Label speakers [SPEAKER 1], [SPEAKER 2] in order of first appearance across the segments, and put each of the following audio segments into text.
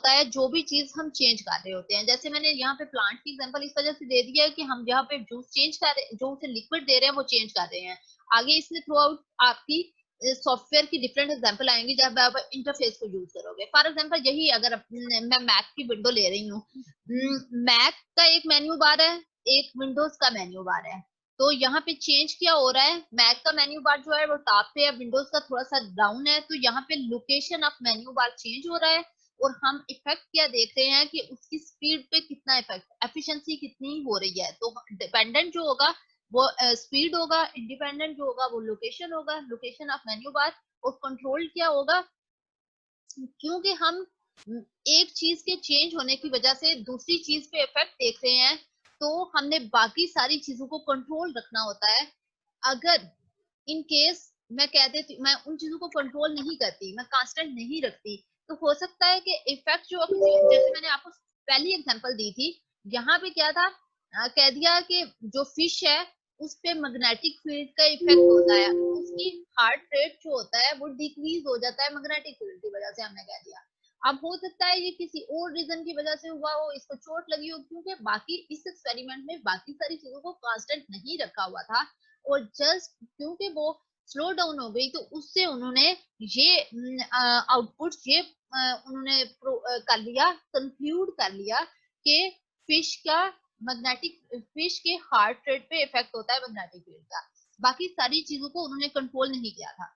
[SPEAKER 1] होता है जो भी चीज हम चेंज कर रहे होते हैं। जैसे मैंने यहाँ पे प्लांट की एग्जांपल इस वजह से दे दिया है कि हम यहाँ पे जूस चेंज कर रहे, जो उसे लिक्विड दे रहे हैं वो चेंज कर रहे हैं। आगे इसमें थ्रू आउट आपकी सॉफ्टवेयर की डिफरेंट एग्जांपल आएंगी जब आप इंटरफेस को यूज करोगे। फॉर एग्जांपल यही अगर मैं मैक की विंडो ले रही हूँ, मैक का एक मेन्यू बार है, एक विंडोज का मेन्यू बार है। तो यहाँ पे चेंज क्या हो रहा है, मैक का मेन्यू बार जो है वो टॉप पे है, विंडोज का थोड़ा सा डाउन है। तो यहाँ पे location of menu bar change हो रहा है और हम इफेक्ट क्या देख रहे हैं कि उसकी स्पीड पे कितना इफेक्ट, एफिशिएंसी कितनी हो रही है। तो डिपेंडेंट जो होगा वो स्पीड होगा, इंडिपेंडेंट जो होगा वो लोकेशन होगा, लोकेशन ऑफ मेन्यू बार। और कंट्रोल क्या होगा, क्योंकि हम एक चीज के चेंज होने की वजह से दूसरी चीज पे इफेक्ट देख रहे हैं, तो हमने बाकी सारी चीजों को कंट्रोल रखना होता है। अगर इन केस मैं कह देती, मैं उन चीजों को कंट्रोल नहीं करती, मैं कांस्टेंट नहीं रखती, तो हो सकता है कि इफेक्ट जो, जैसे मैंने आपको पहली एग्जांपल दी थी, यहाँ पे क्या था, कह दिया कि जो फिश है उस पे मैग्नेटिक फील्ड का इफेक्ट होता है, उसकी हार्ट रेट जो होता है वो डिक्रीज हो जाता है मैग्नेटिक फील्ड की वजह से, हमने कह दिया। अब हो सकता है ये किसी और रीजन की वजह से हुआ हो, इसको चोट लगी हो, क्योंकि बाकी इस एक्सपेरिमेंट में बाकी सारी चीजों को कांस्टेंट नहीं रखा हुआ था, और जस्ट क्योंकि वो स्लो डाउन हो गई तो उससे उन्होंने ये आउटपुट ये उन्होंने कर लिया, कंक्लूड कर लिया कि फिश का मैग्नेटिक, फिश के हार्ट रेट पे इफेक्ट होता है मैग्नेटिक फील्ड का। बाकी सारी चीजों को उन्होंने कंट्रोल नहीं किया था।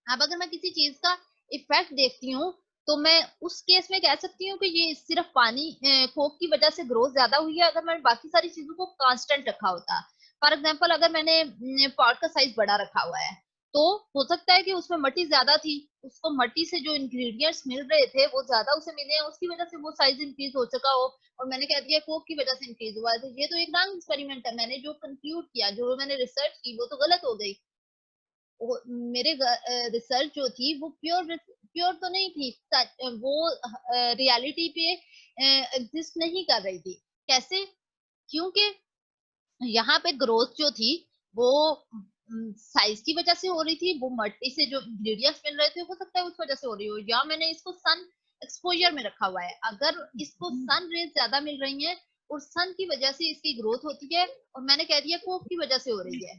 [SPEAKER 1] अब अगर मैं किसी चीज का इफेक्ट देखती हूँ तो मैं उस केस में कह सकती हूँ कि ये सिर्फ पानी कोक की वजह से ग्रोथ ज्यादा हुई है, अगर मैंने बाकी सारी चीजों को कांस्टेंट रखा होता। फॉर एग्जाम्पल अगर मैंने पॉट का साइज बड़ा रखा हुआ है, तो हो सकता है कि उसमें मट्टी ज्यादा थी, उसको मट्टी से जो इंग्रेडिएंट्स मिल रहे थे वो ज्यादा उसे मिले हैं, उसकी वजह से वो साइज इंक्रीज हो चुका हो, और मैंने कह दिया कोक की वजह से इंक्रीज हुआ है। तो ये तो एक रॉन्ग एक्सपेरिमेंट है, मैंने जो कंक्लूड किया, जो मैंने रिसर्च की वो तो गलत हो गई। मेरे रिसर्च जो थी वो प्योर तो नहीं थी, वो रियलिटी पे एग्जिस्ट नहीं कर रही थी। कैसे, क्योंकि यहाँ पे ग्रोथ जो थी वो साइज की वजह से हो रही थी, वो मट्टी से जो इंग्रेडिएंट्स मिल रहे थे हो सकता है उस वजह से हो रही हो, या मैंने इसको सन एक्सपोजर में रखा हुआ है, अगर इसको सन रेज ज्यादा मिल रही है और सन की वजह से इसकी ग्रोथ होती है, और मैंने कह दिया कोक की वजह से हो रही है,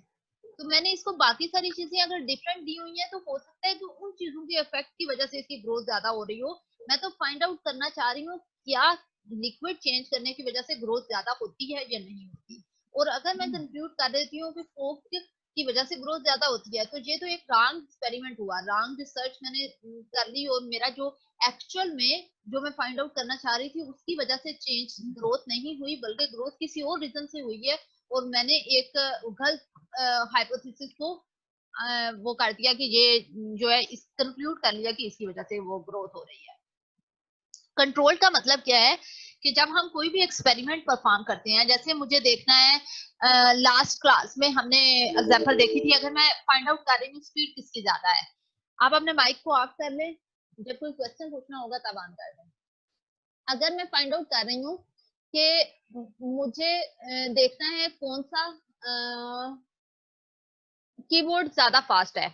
[SPEAKER 1] तो मैंने इसको बाकी सारी चीजें अगर डिफरेंट दी हुई है तो हो सकता है कि उन चीजों के इफेक्ट की वजह से इसकी ग्रोथ ज्यादा हो रही हो। मैं तो फाइंड आउट करना चाह रही हूँ क्या लिक्विड चेंज करने की वजह से ग्रोथ ज्यादा होती है या नहीं होती। और अगर मैं कंक्लूड कर देती हूँ कि कोक की वजह से ग्रोथ ज्यादा होती है, तो ये तो एक रॉन्ग एक्सपेरिमेंट हुआ, रॉन्ग रिसर्च मैंने कर ली, और मेरा जो एक्चुअल में जो मैं फाइंड आउट करना चाह रही थी उसकी वजह से चेंज ग्रोथ नहीं हुई, बल्कि ग्रोथ किसी और रीजन से हुई है। और मैंने एक गलत हाइपोथेसिस को वो कर दिया कि ये जो है इस कंक्लूड कर लिया कि इसकी वजह से वो ग्रोथ हो रही है। कंट्रोल का मतलब क्या है कि जब हम कोई भी एक्सपेरिमेंट परफॉर्म करते हैं, जैसे मुझे देखना है लास्ट क्लास में हमने एग्जांपल देखी थी, अगर मैं फाइंड आउट कर रही हूँ स्पीड किसकी ज्यादा है, आप अपने माइक को ऑफ कर लें, जब कोई क्वेश्चन पूछना होगा तब ऑन कर दें। अगर मैं फाइंड आउट कर रही हूँ कि मुझे देखना है कौन सा कीबोर्ड ज्यादा फास्ट है,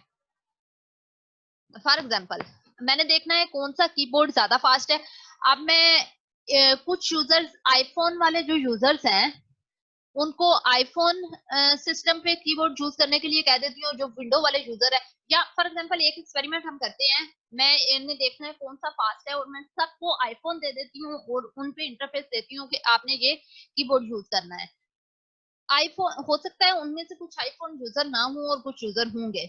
[SPEAKER 1] फॉर एग्जांपल मैंने देखना है कौन सा कीबोर्ड ज्यादा फास्ट है। अब मैं कुछ यूजर्स, आईफोन वाले जो यूजर्स हैं उनको आईफोन सिस्टम पे कीबोर्ड यूज करने के लिए कह देती हूँ, जो विंडो वाले यूजर है, या फॉर एग्जांपल एक एक्सपेरिमेंट हम करते हैं, मैं इन्हें देखना है कौन सा फास्ट है और मैं सबको आईफोन दे देती हूँ और उन पे इंटरफेस देती हूँ कि आपने ये कीबोर्ड यूज करना है। आईफोन, हो सकता है उनमें से कुछ आईफोन यूजर ना हो और कुछ यूजर होंगे।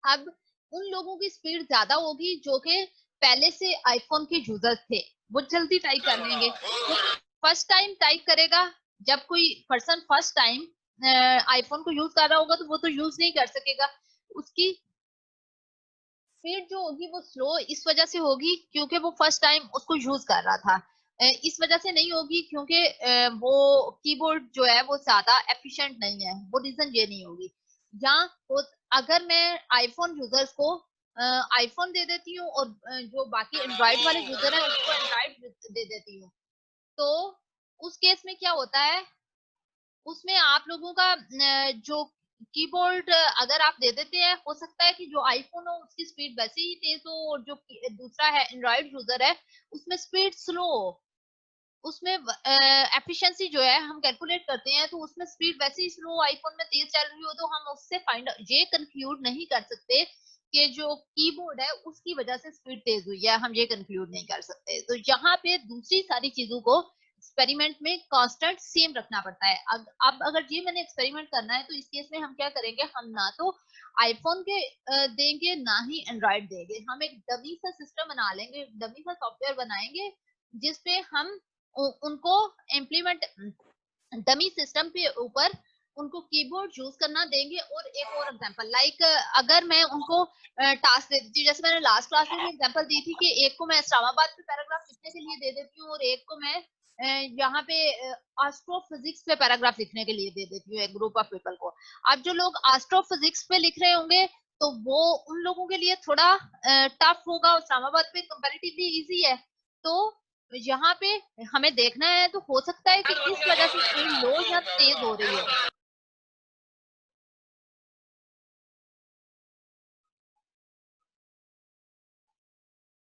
[SPEAKER 1] अब उन लोगों की स्पीड ज्यादा होगी जो कि पहले से आईफोन के यूजर्स थे, वो जल्दी टाइप कर लेंगे। जो फर्स्ट टाइम टाइप करेगा, जब कोई पर्सन फर्स्ट टाइम आईफोन को यूज कर रहा होगा तो वो तो यूज नहीं कर सकेगा, उसकी स्पीड जो होगी वो स्लो इस वजह से होगी क्योंकि वो फर्स्ट टाइम उसको यूज कर रहा था। इस वजह से नहीं होगी क्योंकि वो कीबोर्ड जो है वो ज्यादा एफिशिएंट नहीं है, वो रीजन ये नहीं होगी। या अगर मैं आईफोन यूजर्स को आईफोन दे देती हूँ और जो बाकी एंड्रॉइड वाले यूजर है उसको एंड्रॉइड दे देती हूँ, तो उस केस में क्या होता है, उसमें आप लोगों का जो कीबोर्ड अगर आप दे देते हैं, हो सकता है कि जो आईफोन हो उसकी स्पीड वैसे ही तेज हो, और जो दूसरा है एंड्रॉइड यूजर है उसमें स्पीड स्लो हो। उसमें एफिशिएंसी जो है हम कैलकुलेट करते हैं तो उसमें स्पीड वैसे ही स्लो आईफोन में तेज चल रही हो, तो हम उससे फाइंड ये कंक्लूड नहीं कर सकते कि जो कीबोर्ड है उसकी वजह से स्पीड तेज हुई है, हम ये कंक्लूड नहीं कर सकते। तो यहाँ पे दूसरी सारी चीजों को एक्सपेरिमेंट में कांस्टेंट सेम रखना पड़ता है। अब अगर ये मैंने एक्सपेरिमेंट करना है तो इस केस में हम क्या करेंगे, हम ना तो आईफोन के देंगे ना ही एंड्रॉइड देंगे, हम एक डमी सा सिस्टम बना लेंगे, डमी सा सॉफ्टवेयर बनाएंगे जिसपे हम उनको इम्प्लीमेंट डमी सिस्टम के ऊपर उनको कीबोर्ड यूज करना देंगे। और एक और एग्जांपल लाइक अगर मैं उनको टास्क दे देती हूँ, जैसे मैंने लास्ट क्लास में भी एग्जांपल दी थी कि एक को मैं इस्लामाबाद पे पैराग्राफ लिखने के लिए दे देती हूँ और एक को मैं यहाँ पे एस्ट्रोफिजिक्स पे पैराग्राफ लिखने के लिए दे देती हूँ, एक ग्रुप ऑफ पीपल को। अब जो लोग एस्ट्रोफिजिक्स पे लिख रहे होंगे तो वो उन लोगों के लिए थोड़ा टफ होगा, इस्लामाबाद पे कंपैरेटिवली इजी है। तो यहाँ पे हमें देखना है, तो हो सकता है कि इस वजह से स्पीड लो या तेज हो रही है।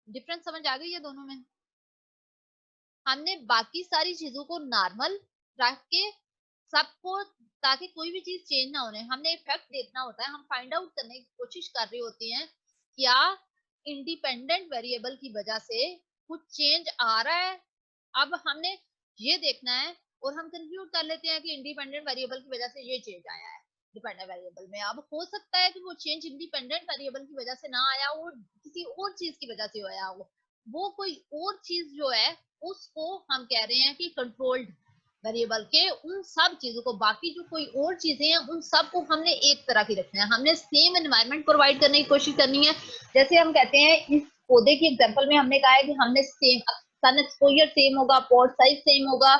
[SPEAKER 1] डिफरेंस समझ आ गई है दोनों में? हमने बाकी सारी चीजों को नॉर्मल रख के सबको, ताकि कोई भी चीज चेंज ना होने, हमने इफेक्ट देखना होता है, हम फाइंड आउट करने की कोशिश कर रही होती हैं क्या इंडिपेंडेंट वेरिएबल की वजह से कुछ चेंज आ रहा है। अब हमने ये देखना है और हम कंक्लूड कर लेते हैं कि इंडिपेंडेंट वेरिएबल की वजह से ये चेंज आया है डिपेंडेंट वेरिएबल में। अब हो सकता है कि वो चेंज इंडिपेंडेंट वेरिएबल की वजह से ना आया हो, किसी और चीज की वजह से आया हो, वो कोई और चीज जो है उसको हम कह रहे हैं कि कंट्रोल्ड वेरिएबल के उन सब चीजों को, बाकी जो कोई और चीजें हैं उन सब को हमने एक तरह की रखना है, हमने सेम एनवायरनमेंट प्रोवाइड करने की कोशिश करनी है। जैसे हम कहते हैं इस पौधे की एग्जांपल में हमने कहा है कि हमने सेम सन एक्सपोजर सेम होगा, पॉट साइज सेम होगा,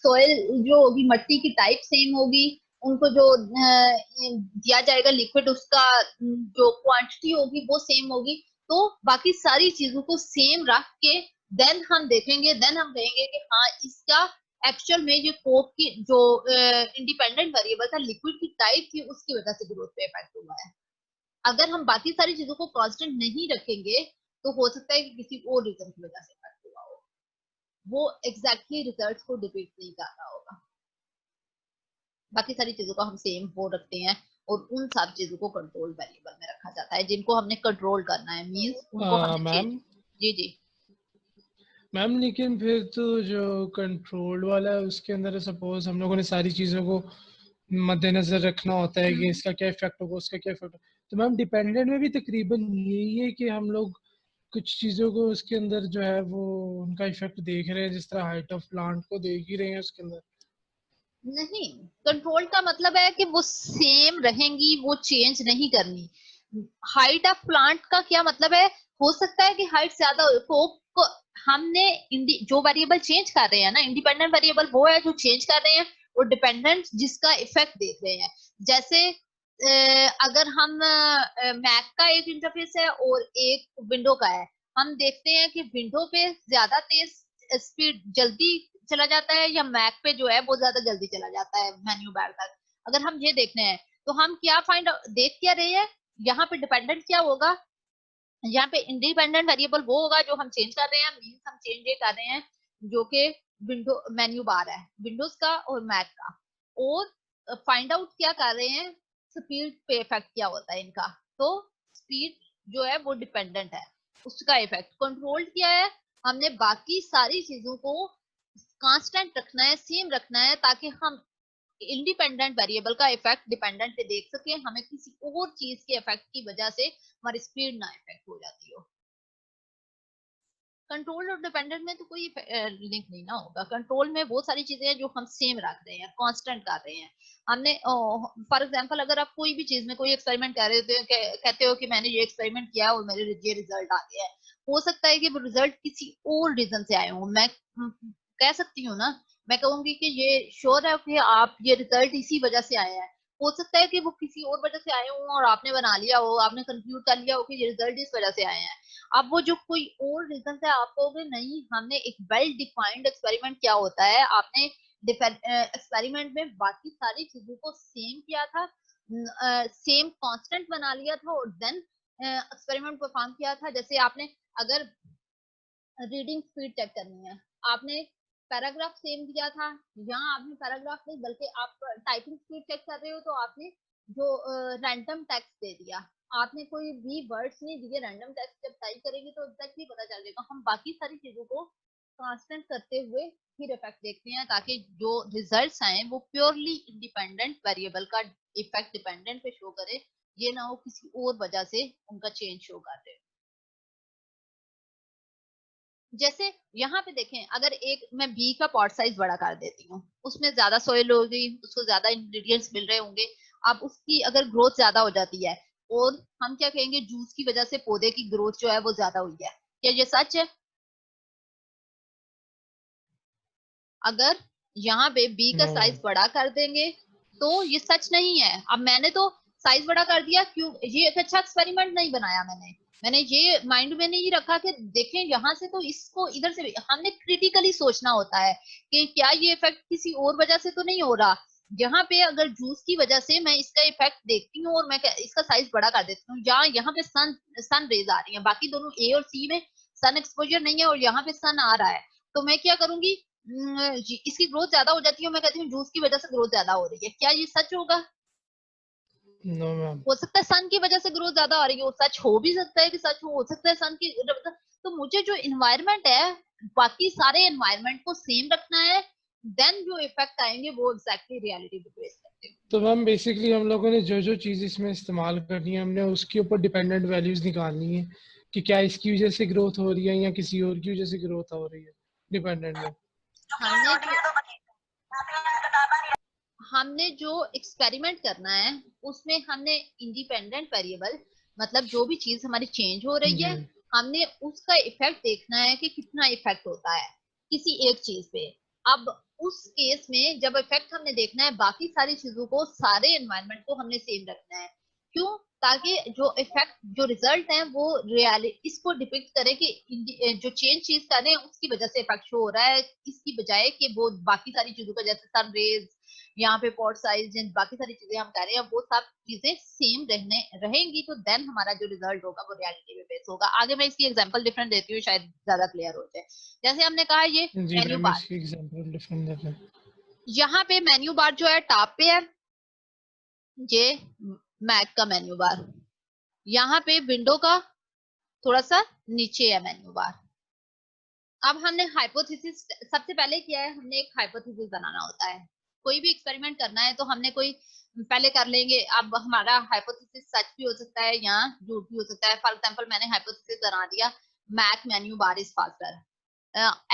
[SPEAKER 1] सॉइल जो होगी मट्टी की टाइप सेम होगी, उनको जो दिया जाएगा लिक्विड उसका जो क्वांटिटी होगी वो सेम होगी। तो बाकी सारी चीजों को सेम रख के देन हम देखेंगे, देन हम कहेंगे कि हाँ इसका एक्चुअल में जो कोक की जो इंडिपेंडेंट वेरिएबल था लिक्विड की टाइप थी उसकी वजह से ग्रोथ पे इफेक्ट हुआ है। अगर हम बाकी सारी चीजों को कांस्टेंट नहीं रखेंगे तो हो सकता है कि किसी और रीजन की वजह से इफेक्ट हुआ हो, वो एग्जैक्टली रिजल्ट को डिपीट नहीं कर रहा होगा। बाकी सारी चीजों को हम सेम वो रखते हैं और उन सब चीजों को कंट्रोल वेरिएबल में रखा जाता है जिनको हमने कंट्रोल करना है, मींस उनको हमने चेंज।
[SPEAKER 2] मैम
[SPEAKER 1] जी जी।
[SPEAKER 2] मैम लेकिन फिर तो जो कंट्रोल वाला है उसके अंदर सपोज हम लोगों ने सारी चीज़ों को मद्देनजर रखना होता है कि इसका क्या इफेक्ट होगा उसका क्या इफेक्ट होगा, तो मैम डिपेंडेंट में भी तकरीबन यही है कि हम लोग कुछ चीज़ों को उसके अंदर जो है वो उनका इफेक्ट देख रहे हैं, जिस तरह हाइट ऑफ प्लांट को देख ही रहे हैं उसके अंदर।
[SPEAKER 1] नहीं, कंट्रोल का मतलब है कि वो सेम रहेंगी, वो चेंज नहीं करनी। हाइट ऑफ प्लांट का क्या मतलब है, हो सकता है कि हाइट ज्यादा को हमने जो वेरिएबल चेंज कर रहे हैं ना, इंडिपेंडेंट वेरिएबल वो है जो चेंज कर रहे हैं और डिपेंडेंट जिसका इफेक्ट देख रहे हैं। जैसे अगर हम मैक का एक इंटरफेस है और एक विंडो का है, हम देखते हैं कि विंडो पे ज्यादा तेज स्पीड जल्दी चला जाता है या मैक पे जो है वो ज्यादा जल्दी चला जाता है मेन्यू बार तक। अगर हम ये देखने हैं तो हम क्या फाइंड देख क्या रहे हैं, यहाँ पे डिपेंडेंट क्या होगा, यहाँ पे इंडिपेंडेंट वेरिएबल वो होगा जो हम चेंज कर रहे हैं, मीन्स हम चेंज ये कर रहे हैं जो कि विंडो मेन्यू बार है विंडोज का और मैक का। और फाइंड आउट क्या कर रहे हैं, स्पीड पे इफेक्ट क्या होता है इनका। तो स्पीड जो है वो डिपेंडेंट है, उसका इफेक्ट कंट्रोल किया है, हमने बाकी सारी चीजों को कांस्टेंट रखना है, सेम रखना है, ताकि हम इंडिपेंडेंट वेरिएबल का इफेक्ट डिपेंडेंट पे देख सके, हमें किसी और चीज के इफेक्ट की वजह से हमारी स्पीड ना इफेक्ट हो जाती हो। कंट्रोल और डिपेंडेंट में तो कोई लिंक नहीं ना होगा, कंट्रोल में वो सारी चीजें हैं जो हम सेम रख रहे हैं, कांस्टेंट कर रहे हैं। हमने फॉर एग्जांपल अगर आप कोई भी चीज में कोई एक्सपेरिमेंट कर रहे हो, कहते हो कि मैंने ये एक्सपेरिमेंट किया और मेरे ये रिजल्ट आ गया है, हो सकता है कि वो रिजल्ट किसी और रीजन से आए हो। मैं कह सकती हूँ ना, मैं कहूंगी कि ये श्योर है कि आप ये रिजल्ट इसी वजह से आए हैं। हो सकता है कि वो किसी और वजह से आए हो और आपने बना लिया हो, आपने कंक्लूड कर लिया हो कि ये रिजल्ट इस वजह से आए हैं। अब वो जो कोई और रीजन से आप कहोगे नहीं, हमने एक वेल डिफाइंड एक्सपेरिमेंट किया होता है, आपने एक्सपेरिमेंट में बाकी सारी चीजों को सेम किया था, सेम कांस्टेंट बना लिया था और देन एक्सपेरिमेंट परफॉर्म किया था। जैसे आपने अगर रीडिंग स्पीड चेक करनी है, आपने पैराग्राफ सेम दिया था, यहाँ आपने पैराग्राफ नहीं बल्कि आप टाइपिंग स्पीड चेक कर रहे हो तो आपने जो रैंडम टेक्स्ट दे दिया, आपने कोई भी वर्ड्स नहीं दिए। रैंडम टेक्स्ट जब टाइप करेंगे तो एग्जैक्टली पता चल जाएगा। हम बाकी सारी चीजों को कांस्टेंट करते हुए फिर इफेक्ट देखते हैं ताकि जो रिजल्ट्स आए वो प्योरली इंडिपेंडेंट वेरिएबल का इफेक्ट डिपेंडेंट पे शो करे, ये ना हो किसी और वजह से उनका चेंज शो कर रहे हो। जैसे यहाँ पे देखें, अगर एक मैं बी का पॉट साइज बड़ा कर देती हूँ, उसमें ज्यादा सोइल होगी, उसको ज्यादा इंग्रेडिएंट्स मिल रहे होंगे, अब उसकी अगर ग्रोथ ज्यादा हो जाती है और हम क्या कहेंगे जूस की वजह से पौधे की ग्रोथ जो है वो ज्यादा हुई है, क्या ये सच है? अगर यहाँ पे बी का
[SPEAKER 2] नो मैम।
[SPEAKER 1] साइज बड़ा कर देंगे तो ये सच नहीं है। अब मैंने तो साइज बड़ा कर दिया, क्यों? ये एक अच्छा एक्सपेरिमेंट नहीं बनाया मैंने। मैंने ये माइंड में नहीं रखा कि देखें यहाँ से तो इसको इधर से हमने क्रिटिकली सोचना होता है कि क्या ये इफेक्ट किसी और वजह से तो नहीं हो रहा। यहाँ पे अगर जूस की वजह से मैं इसका इफेक्ट देखती हूँ और मैं इसका साइज बड़ा कर देती हूँ, यहाँ पे सन रेज आ रही है, बाकी दोनों ए और सी में सन एक्सपोजर नहीं है और यहाँ पे सन आ रहा है, तो मैं क्या करूंगी, इसकी ग्रोथ ज्यादा हो जाती है, मैं कहती हूँ जूस की वजह से ग्रोथ ज्यादा हो रही है। क्या ये सच होगा?
[SPEAKER 2] No ma'am.
[SPEAKER 1] हो सकता है सन की वजह से ग्रोथ ज्यादा आ रही हो, सच हो भी सकता है कि सच हो सकता है सन की। तो मुझे जो इन्वायरमेंट है बाकी सारे इन्वायरमेंट को सेम रखना है, देन जो इफेक्ट आएंगे वो एग्जैक्टली रियलिटी पे बेस करते हैं।
[SPEAKER 2] तो मैम बेसिकली हम लोगों ने जो जो चीज़ इसमें इस्तेमाल करनी है हमने उसके ऊपर डिपेंडेंट वैल्यूज निकालनी है कि क्या इसकी वजह से ग्रोथ हो रही है या किसी और की वजह से ग्रोथ हो रही है डिपेंडेंट में।
[SPEAKER 1] हमने जो हमने जो एक्सपेरिमेंट करना है उसमें हमने इंडिपेंडेंट वेरिएबल, मतलब जो भी चीज हमारी चेंज हो रही
[SPEAKER 2] जी।
[SPEAKER 1] है, हमने उसका इफेक्ट देखना है कि कितना इफेक्ट होता है किसी एक चीज पे। अब उस केस में जब इफेक्ट हमने देखना है बाकी सारी चीजों को, सारे एनवायरनमेंट को हमने सेम रखना है। क्यों? ताकि जो इफेक्ट जो रिजल्ट है वो रियलिटी इसको डिपिक्ट करे कि जो चेंज चीज कर रहे हैं उसकी वजह से इफेक्ट शो हो रहा है, इसकी बजाय कि वो बाकी सारी चीजों का, जैसे सन रेज, यहाँ पे पॉट साइज, बाकी सारी चीजें हम कह रहे हैं वो सब चीजें सेम रहने रहेंगी, तो देन हमारा जो रिजल्ट होगा वो रियलिटी पे बेस होगा। आगे मैं इसकी एग्जांपल डिफरेंट देती हूँ शायद ज्यादा क्लियर हो जाए। जैसे हमने कहा ये
[SPEAKER 2] जी
[SPEAKER 1] मेन्यू
[SPEAKER 2] मैम
[SPEAKER 1] बार,
[SPEAKER 2] इसकी एग्जांपल डिफरेंट देते हैं।
[SPEAKER 1] यहाँ पे मेन्यू बार जो है टॉप पे है, ये मैक का मेन्यू बार, यहाँ पे विंडो का थोड़ा सा नीचे है मेन्यू बार। अब हमने हाइपोथेसिस सबसे पहले किया है, हमने एक हाइपोथेसिस बनाना होता है। कोई भी एक्सपेरिमेंट करना है तो हमने कोई पहले कर लेंगे। अब हमारा हाइपोथेसिस सच भी हो सकता है या झूठ भी हो सकता है। फॉर एग्जांपल मैंने हाइपोथेसिस बना दिया Mac menu bar is faster.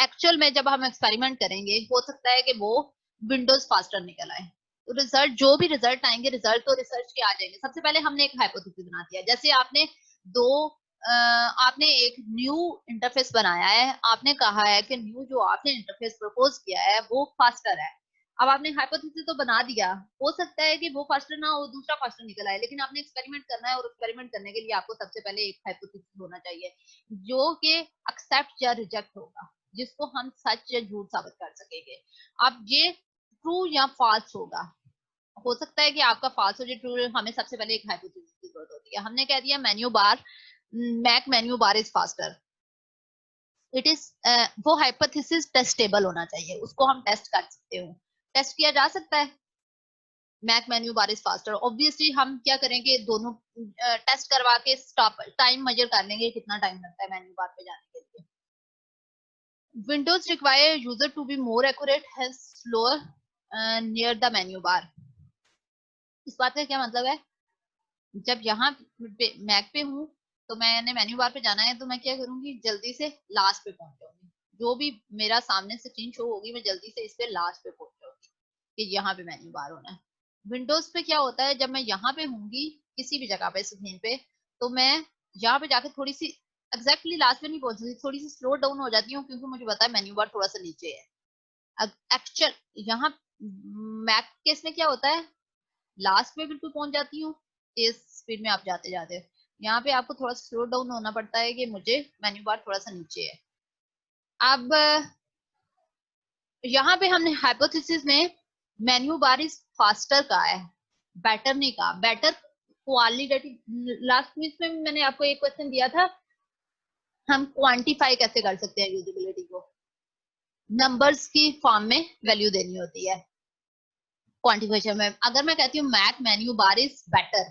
[SPEAKER 1] Actual में जब हम एक्सपेरिमेंट करेंगे हो सकता है कि वो विंडोज फास्टर निकल आए, तो रिजल्ट जो भी रिजल्ट आएंगे, रिजल्ट तो रिसर्च के आ जाएंगे। सबसे पहले हमने एक हाइपोथेसिस बना दिया, जैसे आपने दो आपने एक न्यू इंटरफेस बनाया है, आपने कहा है कि न्यू जो आपने इंटरफेस प्रपोज किया है वो फास्टर है। अब आपने हाइपोथेसिस तो बना दिया, हो सकता है कि वो फास्टर ना हो, दूसरा फास्टर निकल आए, लेकिन आपने एक्सपेरिमेंट करना है और एक्सपेरिमेंट करने के लिए आपको सबसे पहले एक हाइपोथेसिस होना चाहिए जो कि एक्सेप्ट या रिजेक्ट होगा, जिसको हम सच या झूठ साबित कर सकेंगे। अब ये ट्रू या फॉल्स होगा, हो सकता है कि आपका फॉल्स हो, जो ट्रू, हमें सबसे पहले एक हाइपोथेसिस की जरूरत होती है। हमने कह दिया menu bar, Mac menu bar is faster, it is, वो हाइपोथेसिस टेस्टेबल होना चाहिए, उसको हम टेस्ट कर सकते हो, टेस्ट किया जा सकता है। Mac menu bar is faster, obviously हम क्या करेंगे, दोनों टेस्ट करवा के स्टॉप टाइम मेजर कर लेंगे कितना टाइम लगता है मेन्यू बार पे जाने के लिए। Windows require user to be more accurate, hence slower near the menu bar। इस बात का क्या मतलब है, जब यहाँ पे मैक पे हूँ तो मैंने मेन्यू बार पे जाना है तो मैं क्या करूंगी, जल्दी से लास्ट पे पहुंच जाऊंगी, जो भी मेरा सामने से चीज शो होगी मैं जल्दी से इस पे लास्ट पे पहुंच जाऊंगी कि यहाँ पे मेन्यू बार होना है। विंडोज पे क्या होता है, जब मैं यहाँ पे होंगी किसी भी जगह पे स्क्रीन पे, तो मैं यहाँ पे जाके थोड़ी सी एग्जैक्टली लास्ट पे नहीं पहुंच सकती, थोड़ी सी स्लो डाउन हो जाती हूँ क्योंकि मुझे पता है मेन्यू बार थोड़ा सा नीचे है। एक्चुअल यहाँ मैक केस में क्या होता है, लास्ट में बिल्कुल पहुंच जाती हूँ तेज स्पीड में आप जाते जाते। यहाँ पे आपको थोड़ा सा स्लो डाउन होना पड़ता है कि मुझे मेन्यू बार थोड़ा सा नीचे है। अब यहाँ पे हमने हाइपोथेसिस में मेन्यू बार इज फास्टर का है, बेटर नहीं कहा, बेटर क्वालिटेटिव। लास्ट क्विज में मैंने आपको एक क्वेश्चन दिया था, हम क्वांटिफाई कैसे कर सकते हैं यूजिबिलिटी को, नंबर्स की फॉर्म में वैल्यू देनी होती है क्वांटिफिकेशन में। अगर मैं कहती हूँ Mac menu bar is better,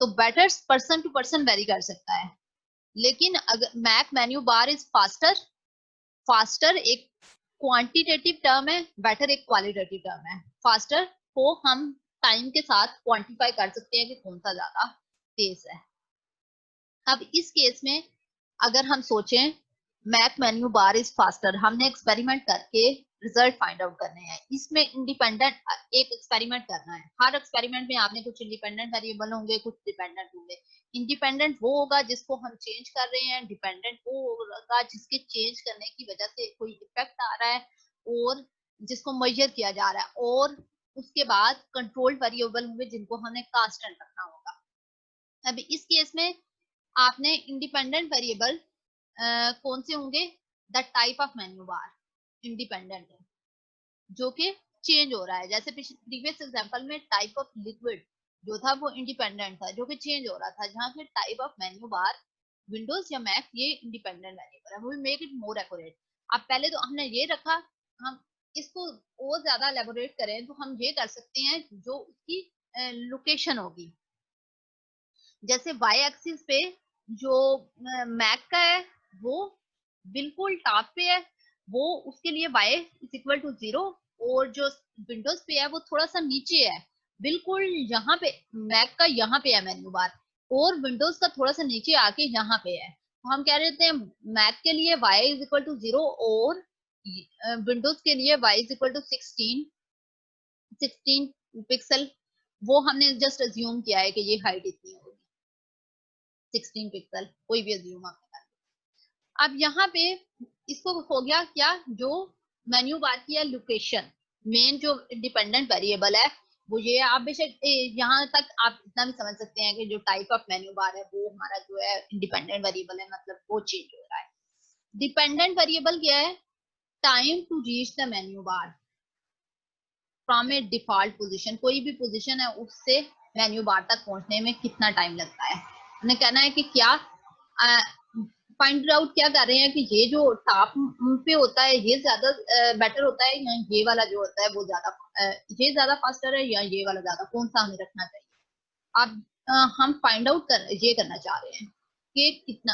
[SPEAKER 1] तो better person to person vary कर सकता है, लेकिन अगर Mac menu bar is faster, faster एक क्वांटिटेटिव टर्म है, बेटर एक क्वालिटेटिव टर्म है। फास्टर को हम टाइम के साथ क्वांटिफाई कर सकते हैं कि कौन सा ज्यादा तेज है। अब इस केस में अगर हम सोचें Mac menu bar is faster, हमने एक्सपेरिमेंट करके रिजल्ट फाइंड आउट करने हैं, इसमें इंडिपेंडेंट एक एक्सपेरिमेंट करना है। हर एक्सपेरिमेंट में आपने कुछ इंडिपेंडेंट वेरिएबल होंगे, कुछ डिपेंडेंट होंगे। इंडिपेंडेंट वो होगा जिसको हम चेंज कर रहे हैं, डिपेंडेंट वो होगा जिसके चेंज करने की वजह से कोई इफेक्ट आ रहा है और जिसको मेजर किया जा रहा है, और उसके बाद कंट्रोल वेरिएबल होंगे जिनको हमें कांस्टेंट रखना होगा। अभी इस केस में आपने इंडिपेंडेंट वेरिएबल कौन से होंगे, the type of menu bar independent है जो कि चेंज हो रहा है। जैसे प्रीवियस एग्जांपल में टाइप ऑफ लिक्विड जो था वो इंडिपेंडेंट था जो कि चेंज हो रहा था, जहां पे type of menu bar Windows या मैक ये इंडिपेंडेंट वेरिएबल है। We make it more accurate. अब पहले तो हमने ये रखा, हम इसको और ज्यादा एलेबोरेट करें तो हम ये कर सकते हैं जो उसकी लोकेशन होगी। जैसे वाई एक्सिस पे जो मैक का है वो बिल्कुल टॉप पे है, वो उसके लिए y इज इक्वल टू 0, और जो विंडोज पे है वो थोड़ा सा नीचे है, बिल्कुल यहाँ पे मैक का यहाँ पे है मेन्यू बार, और विंडोज का थोड़ा सा नीचे आके यहाँ पे है। तो हम कह रहे हैं मैक के लिए y इज इक्वल टू 0 और विंडोज के लिए y is equal to 16 pixel. वो हमने जस्ट अज्यूम किया है कि ये हाइट इतनी होगी 16 पिक्सल, कोई भी अज्यूम आपने कर। अब यहाँ पे इसको हो गया क्या, जो मेन्यू बार की है लोकेशन, मेन जो डिपेंडेंट वेरिएबल है वो ये। आप बेशक यहाँ तक आप इतना भी समझ सकते हैं कि जो टाइप ऑफ मेन्यू बार है वो हमारा जो है इंडिपेंडेंट वेरिएबल है, मतलब वो चेंज हो रहा है। डिपेंडेंट वेरिएबल क्या है, time to reach the menu bar from a default position, कोई भी पोजीशन है उससे मेन्यू बार तक पहुंचने में कितना टाइम लगता है। हमने कहना है कि क्या फाइंड आउट क्या कर रहे हैं कि ये जो टॉप पे होता है ये ज्यादा बेटर होता है या ये वाला जो होता है वो ज्यादा ये ज्यादा फास्टर है या ये वाला ज्यादा, कौन सा हमें रखना चाहिए। अब हम फाइंड आउट ये करना चाह रहे हैं कि कितना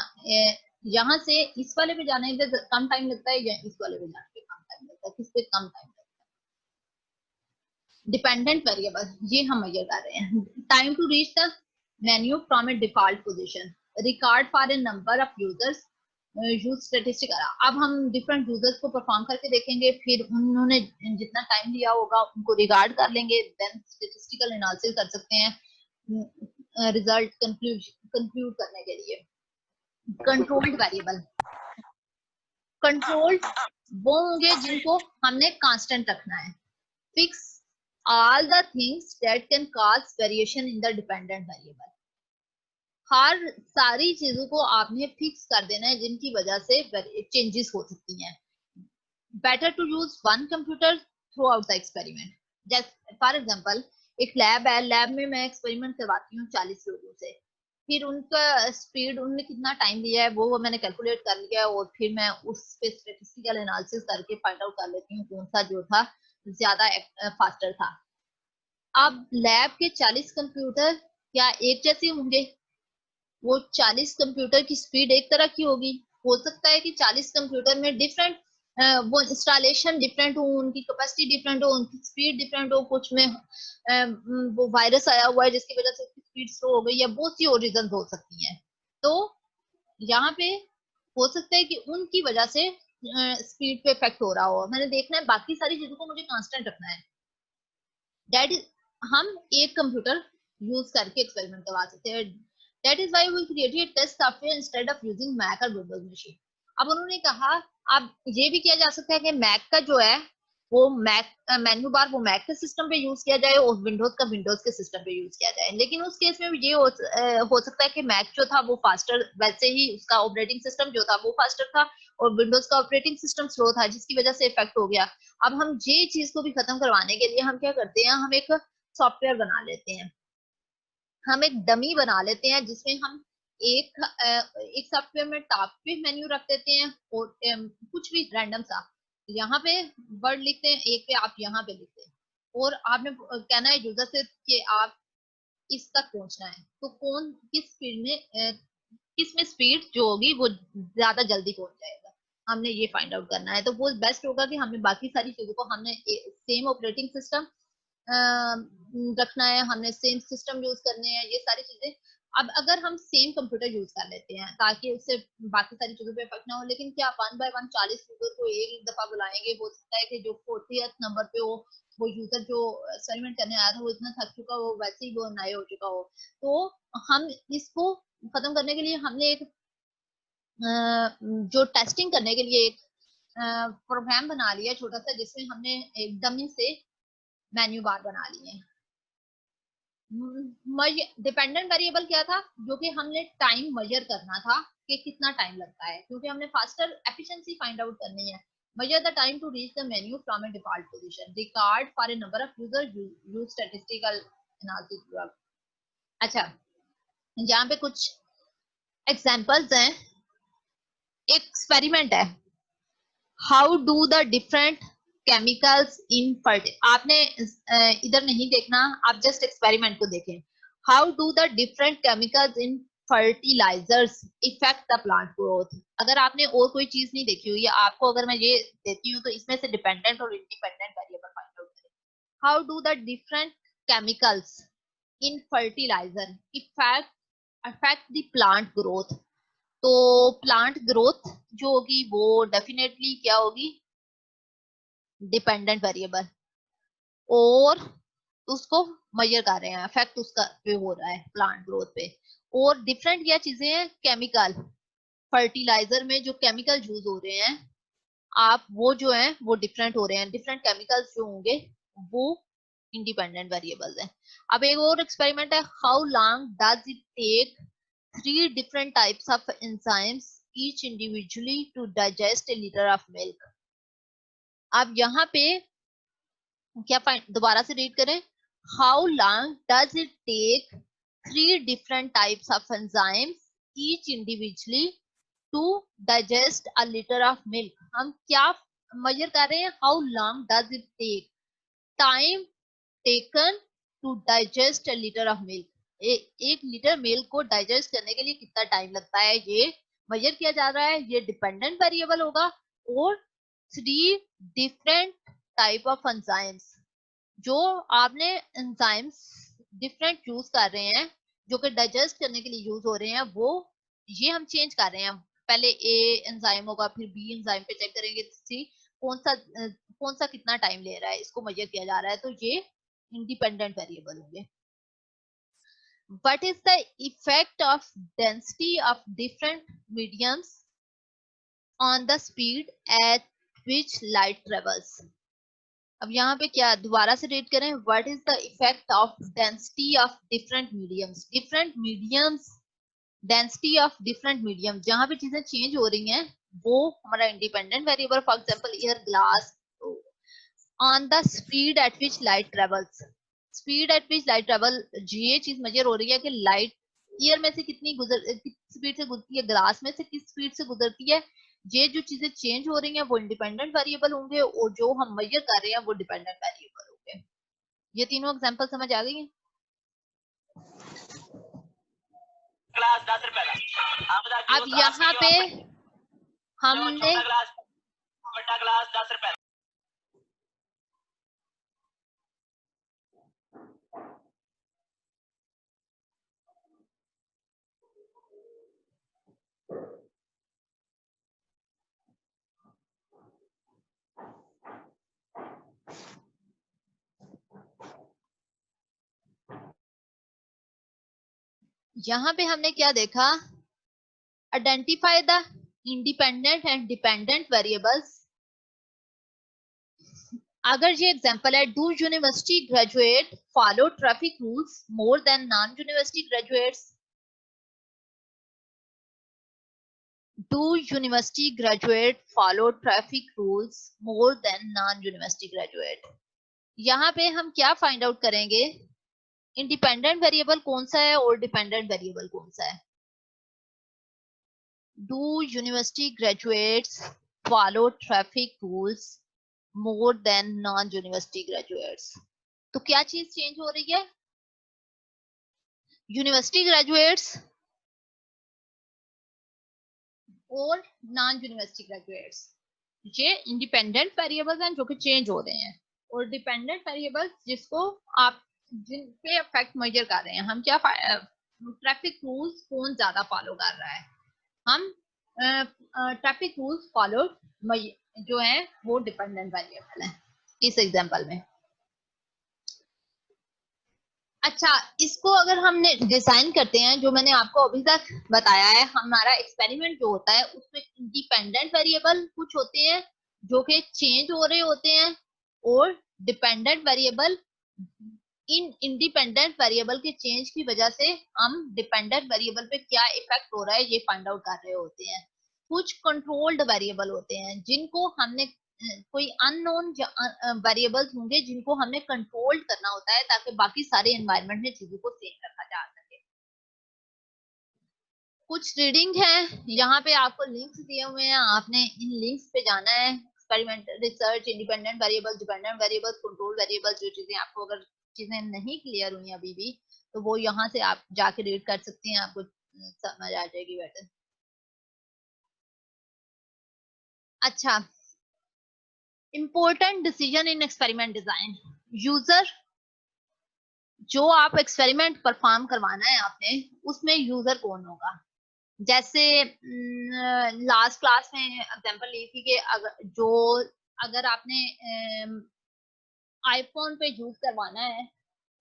[SPEAKER 1] यहाँ से इस वाले पे जाने पे कम टाइम लगता है या इस वाले पे जाने पे कम टाइम लगता है, किस पे कम टाइम लगता है। डिपेंडेंट वेरिएबल ये हम मेजर कर रहे हैं, time to reach the menu from a default position, record for a number of users use statistic. अब हम डिफरेंट यूजर्स को परफॉर्म करके देखेंगे, फिर उन्होंने जितना टाइम दिया होगा उनको रिगार्ड कर लेंगे, देन स्टेटिस्टिकल एनालिसिस कर सकते हैं रिजल्ट कंक्लूड करने के लिए। कंट्रोल्ड वेरिएबल, कंट्रोल्ड वो होंगे जिनको हमने कांस्टेंट रखना है। Fix all the things that can cause variation in the dependent variable, हर सारी चीजों को आपने फिक्स कर देना है जिनकी वजह से चेंजेस हो सकती हैं। Better to use one computer throughout the experiment. जैसे फॉर एग्जांपल एक लैब है, लैब में मैं एक्सपेरिमेंट करवाती हूँ 40 लोगों से, फिर उनका स्पीड उनने कितना टाइम दिया है वो मैंने कैलकुलेट कर लिया और फिर मैं उस पे स्टेटिस्टिकल एनालिसिस करके फाइंड आउट कर लेती हूँ कौन सा जो था ज्यादा फास्टर था। अब लैब के 40 कंप्यूटर क्या एक जैसे होंगे, वो 40 कंप्यूटर की स्पीड एक तरह की होगी। हो सकता है कि 40 कंप्यूटर में डिफरेंट वो इंस्टॉलेशन डिफरेंट हो, उनकी कैपेसिटी डिफरेंट हो, उनकी स्पीड डिफरेंट हो, कुछ में वो वायरस आया हुआ है जिसकी वजह से उसकी स्पीड स्लो हो गई, या बहुत सी और रीजन हो सकती हैं। तो यहाँ पे हो सकता है कि उनकी वजह से स्पीड पे इफेक्ट हो रहा हो। मैंने देखना है बाकी सारी चीजों को मुझे कांस्टेंट रखना है। दैट इज हम एक कंप्यूटर यूज करके एक्सपेरिमेंट करवा सकते हैं। That is why we created test software instead of using Mac और विंडोज मशीन। अब उन्होंने कहा अब ये भी किया जा सकता है कि मैक का जो है वो मैक मेन्यू बार वो मैक के सिस्टम पे यूज किया जाए और विंडोज का विंडोज के सिस्टम पे यूज किया जाए, लेकिन उस केस में भी ये हो सकता है कि मैक जो था वो फास्टर, वैसे ही उसका ऑपरेटिंग सिस्टम जो था वो फास्टर था और विंडोज का ऑपरेटिंग सिस्टम स्लो था जिसकी वजह से इफेक्ट हो गया। अब हम ये चीज को भी खत्म करवाने के लिए हम क्या करते हैं, हम एक सॉफ्टवेयर बना लेते हैं हम एक डमी बना लेते हैं जिसमें हम एक सॉफ्टवेयर में टॉप पे मेन्यू रख देते हैं और कुछ भी रैंडम सा यहाँ पे वर्ड लिखते हैं, एक पे आप यहाँ पे लिखते हैं और आपने कहना है यूजर से कि आप इस तक पहुंचना है, तो कौन किस स्पीड में किस में स्पीड जो होगी वो ज्यादा जल्दी पहुंच जाएगा, हमने ये फाइंड आउट करना है। तो वो बेस्ट होगा कि हमने बाकी सारी चीजों को हमने सेम ऑपरेटिंग सिस्टम रखना है, हमने सेम सिस्टम यूज करने हैं, ये सारी चीजें। अब अगर हम सेम कंप्यूटर यूज कर लेते हैं ताकि उससे बाकी सारी चीजों पे इफेक्ट ना हो, लेकिन क्या 1 बाय 1 40 यूजर को एक दफा बुलाएंगे? हो सकता है कि जो 40th नंबर पे हो वो यूजर जो एक्सपेरिमेंट करने आया था वो इतना थक चुका हो, वैसे ही वो नए हो चुका हो। तो हम इसको खत्म करने के लिए हमने एक जो टेस्टिंग करने के लिए एक प्रोग्राम बना लिया छोटा सा, जिसमें हमने एक डमी से मेन्यू बार बना लिए। डिपेंडेंट वेरिएबल क्या था? जो कि हमने टाइम मेजर करना था कि कितना टाइम लगता है, क्योंकि हमने फास्टर एफिशिएंसी फाइंड आउट करनी है। measure the time to reach the menu from a default position, record for a number of user use statistical analysis। अच्छा, यहाँ पे कुछ एग्जांपल्स हैं। एक एक्सपेरिमेंट है, how do the different chemicals in ferti, आपने इधर नहीं देखना, आप जस्ट एक्सपेरिमेंट को देखें। How do the different chemicals in fertilisers affect the plant growth. अगर आपने और कोई चीज नहीं देखी हुई है, आपको अगर मैं ये देती हूँ तो इसमें से डिपेंडेंट और इंडिपेंडेंट वेरिएबल फाइंड आउट करें। How do the different chemicals in fertiliser affect the plant growth. तो प्लांट ग्रोथ जो होगी वो डेफिनेटली क्या होगी? डिपेंडेंट वेरिएबल, और उसको मेजर कर रहे हैं, इफेक्ट उसका पे हो रहा है प्लांट ग्रोथ पे। और डिफरेंट क्या चीजें हैं? केमिकल, फर्टिलाइजर में जो केमिकल यूज हो रहे हैं आप वो जो है वो डिफरेंट हो रहे हैं, डिफरेंट केमिकल्स जो होंगे वो इंडिपेंडेंट वेरिएबल्स हैं। अब एक और एक्सपेरिमेंट है, how long does it take 3 different types of enzymes each individually to digest a liter of milk। अब यहाँ पे क्या दोबारा से रीड करें, how long does it take 3 different types of enzymes each individually to digest a liter of milk। हम क्या major कर रहे हैं? How long does it take, time taken to digest a litre of milk. एक litre milk को digest करने के लिए कितना टाइम लगता है, ये मेजर किया जा रहा है। ये डिपेंडेंट वेरिएबल होगा। और 3 डिफरेंट टाइप ऑफ एंजाइम्स, जो आपने एंजाइम्स डिफरेंट यूज कर रहे हैं जो कि डाइजेस्ट करने के लिए यूज हो रहे हैं, वो ये हम चेंज कर रहे हैं। पहले ए एंजाइम होगा, फिर बी एंजाइम पे चेक करेंगे, सी कौन सा कितना टाइम ले रहा है, इसको मेजर किया जा रहा है। तो ये इंडिपेंडेंट वेरिएबल होंगे। What is the effect of density of different mediums on the speed at which light travels। अब यहाँ पे क्या दोबारा से रीड करें, what is the effect of density of different mediums. Different mediums, density of different medium, जहां पे चीजें चेंज हो रही हैं वो हमारा independent variable. For example air glass, on the speed at which light travels. Speed at which light travel, ये चीज मेजर हो रही है कि लाइट ईयर में से कितनी स्पीड से गुजरती है, ग्लास में से किस स्पीड से गुजरती है। ये जो चीजें चेंज हो रही हैं वो इंडिपेंडेंट वेरिएबल होंगे, और जो हम मेजर कर रहे हैं वो डिपेंडेंट वेरिएबल होंगे। ये तीनों एग्जांपल समझ आ गई हैं?
[SPEAKER 3] ग्लास 10 रुपए का।
[SPEAKER 1] अब यहाँ पे हमने
[SPEAKER 3] बड़ा ग्लास 10 रुपए।
[SPEAKER 1] यहाँ पे हमने क्या देखा, identify the independent and dependent variables. अगर ये एग्जांपल है, do university graduate follow traffic rules more than non university graduates. Do university graduate follow traffic rules more than non university graduate. यहाँ पे हम क्या फाइंड आउट करेंगे independent variable कौन सा है और डिपेंडेंट वेरिएबल कौन सा है? Do university graduates follow traffic rules more than non university graduates? तो क्या चीज चेंज हो रही है? यूनिवर्सिटी ग्रेजुएट्स और नॉन यूनिवर्सिटी ग्रेजुएट्स, ये इंडिपेंडेंट वेरिएबल्स हैं जो कि चेंज हो रहे हैं, और डिपेंडेंट वेरिएबल्स जिसको आप जिन पे इफेक्ट मेजर कर रहे हैं, हम क्या ट्रैफिक रूल्स कौन ज्यादा फॉलो कर रहा है, हम ट्रैफिक रूल्स फॉलो जो है वो डिपेंडेंट वेरिएबल है इस एग्जांपल में। अच्छा, इसको अगर हमने डिजाइन करते हैं, जो मैंने आपको अभी तक बताया है, हमारा एक्सपेरिमेंट जो होता है उसमें इंडिपेंडेंट वेरिएबल कुछ होते हैं जो कि चेंज हो रहे होते हैं, और dependent variable in independent variable के चेंज की वजह से हम डिपेंडेंट वेरिएबल पे क्या इफेक्ट हो रहा है ये फाइंड आउट कर रहे होते हैं। कुछ कंट्रोल्ड वेरिएबल होते हैं जिनको हमने कोई अननोन वेरिएबल्स होंगे जिनको हमें कंट्रोल करना होता है ताकि बाकी सारे एनवायरनमेंट में चीजों को सेम रखा जा सके। कुछ रीडिंग है, यहाँ पे आपको लिंक्स दिए हुए हैं, आपने इन लिंक्स पे जाना है। Experimental research, independent variables, dependent variables, control variables, जो चीजें आपको अगर चीजें नहीं क्लियर हुई अभी भी तो वो यहाँ से आप जाके रीड कर सकती हैं, आपको समझ आ जाएगी बेटर। अच्छा, important decision in experiment design. User, जो आप एक्सपेरिमेंट परफॉर्म करवाना है आपने, उसमें यूजर कौन होगा? जैसे लास्ट क्लास में एग्जांपल ली थी कि अगर आपने आईफोन पे यूज करवाना है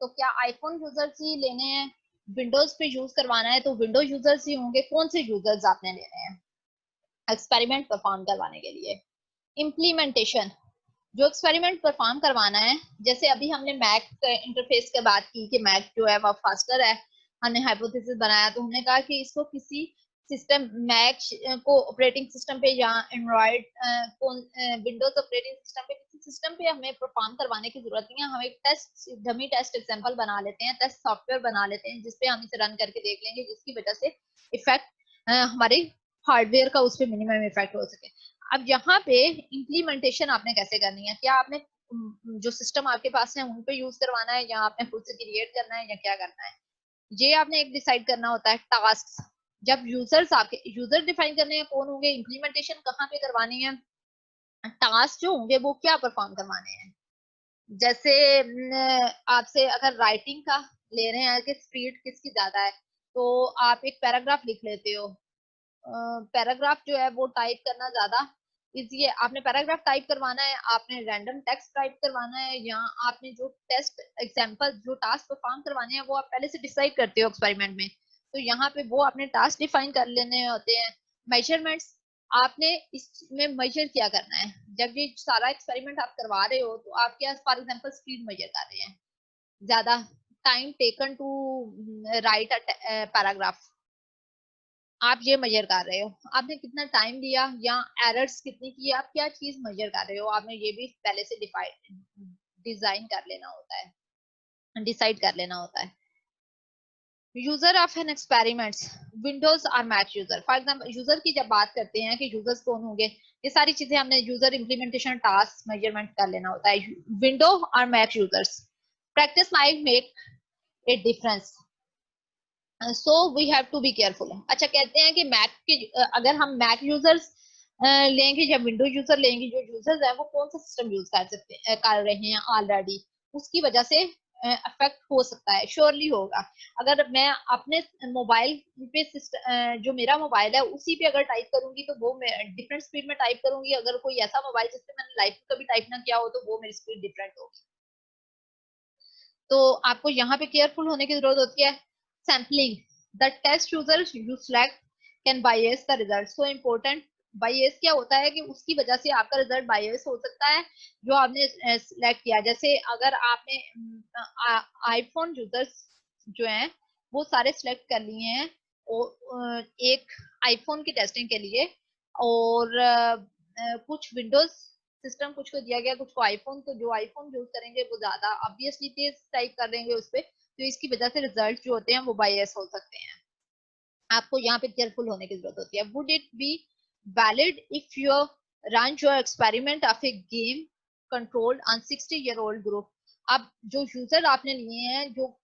[SPEAKER 1] तो क्या आईफोन यूजर्स ही लेने हैं? विंडोज पे यूज करवाना है तो विंडो यूजर्स ही होंगे? कौन से यूजर्स आपने लेने हैं एक्सपेरिमेंट परफॉर्म करवाने के लिए? इम्प्लीमेंटेशन, जो एक्सपेरिमेंट परफॉर्म करवाना है, जैसे अभी हमने मैक इंटरफेस की बात की कि मैक जो है वो फास्टर है, हमने हाइपोथेसिस बनाया तो हमने कहा कि इसको किसी सिस्टम मैक को ऑपरेटिंग सिस्टम पे या एंड्रॉइड विंडोज ऑपरेटिंग सिस्टम पे, किसी सिस्टम पे हमें परफॉर्म करवाने की जरूरत नहीं है, हम एक टेस्ट डमी टेस्ट एग्जांपल बना लेते हैं, टेस्ट सॉफ्टवेयर बना लेते हैं जिसपे हम इसे रन करके देख लेंगे, जिसकी वजह से इफेक्ट हमारे हार्डवेयर का उस पर मिनिमम इफेक्ट हो सके। अब यहाँ पे इम्प्लीमेंटेशन आपने कैसे करनी है? क्या आपने जो सिस्टम आपके पास है उन पे यूज करवाना है या आपने खुद से क्रिएट करना है या क्या करना है? ये आपने एक डिसाइड करना होता है। टास्क, जब यूजर्स आपके यूजर डिफाइन करने हैं कौन होंगे, इम्प्लीमेंटेशन कहाँ पे करवानी है, टास्क जो होंगे वो क्या परफॉर्म करवाने हैं। जैसे आपसे अगर राइटिंग का ले रहे हैं कि स्पीड किसकी ज्यादा है, तो आप एक पैराग्राफ लिख लेते हो, पैराग्राफ जो है वो टाइप करना ज्यादा इजी है। आपने पैराग्राफ टाइप करवाना है, आपने रैंडम टेक्स्ट टाइप करवाना है, या आपने जो टेस्ट एग्जांपल जो टास्क परफॉर्म करवाने हैं वो आप पहले से डिसाइड करते हो एक्सपेरिमेंट में, तो यहाँ पे वो आपने टास्क डिफाइन कर लेने होते हैं। मेजरमेंट्स, आपने इसमें मेजर क्या करना है, जब ये सारा एक्सपेरिमेंट आप करवा रहे हो तो आप क्या फॉर एग्जांपल स्पीड मेजर कर रहे हैं, ज्यादा time taken to write a paragraph, आप ये मेजर कर रहे हो, आपने कितना टाइम लिया या एरर्स कितनी की, आप क्या चीज मेजर कर रहे हो, आपने ये भी पहले से डिजाइन कर लेना होता है, डिसाइड कर लेना होता है। User of an experiments, Windows और Mac user. For example user की जब बात करते हैं कि यूजर्स कौन होंगे, ये सारी चीजें हमने यूजर इंप्लीमेंटेशन टास्क मेजरमेंट कर लेना होता है। विंडो और Mac users, practice might make a difference, so we have to be careful. अच्छा, कहते हैं कि मैक के अगर हम मैक यूजर्स लेंगे या विंडो यूजर लेंगे, जो यूजर्स है वो कौन सा सिस्टम यूज कर सकते कर रहे हैं ऑलरेडी, उसकी वजह से अफेक्ट हो सकता है, श्योरली होगा। अगर मैं अपने मोबाइल पे जो मेरा मोबाइल है उसी पे अगर टाइप करूंगी तो वो डिफरेंट स्पीड में टाइप करूंगी, अगर कोई ऐसा मोबाइल जिससे मैंने लाइफ में कभी टाइप ना किया हो तो वो मेरी स्पीड डिफरेंट होगी। तो आपको यहाँ पे केयरफुल होने की जरूरत होती है। Sampling, the test user you select can bias the result, so important. Bias क्या होता है कि उसकी वजह से आपका रिजल्ट बायस हो सकता है जो आपने सिलेक्ट किया। जैसे अगर आपने आईफोन यूजर्स जो हैं वो सारे सिलेक्ट कर लिए हैं और एक आईफोन की टेस्टिंग के लिए, और कुछ विंडोज सिस्टम कुछ को दिया गया, कुछ को आईफोन, तो जो आईफोन यूज करेंगे वो ज्यादा ऑब्वियसली तेज टाइप कर देंगे उस पे, तो इसकी वजह से रिजल्ट जो होते हैं वो बायस हो सकते हैं। आपको यहाँ पे केयरफुल होने की जरूरत होती है। Would it be valid if you run your experiment of A game controlled on 60-year-old group? अब जो यूजर आपने लिए हैं, जो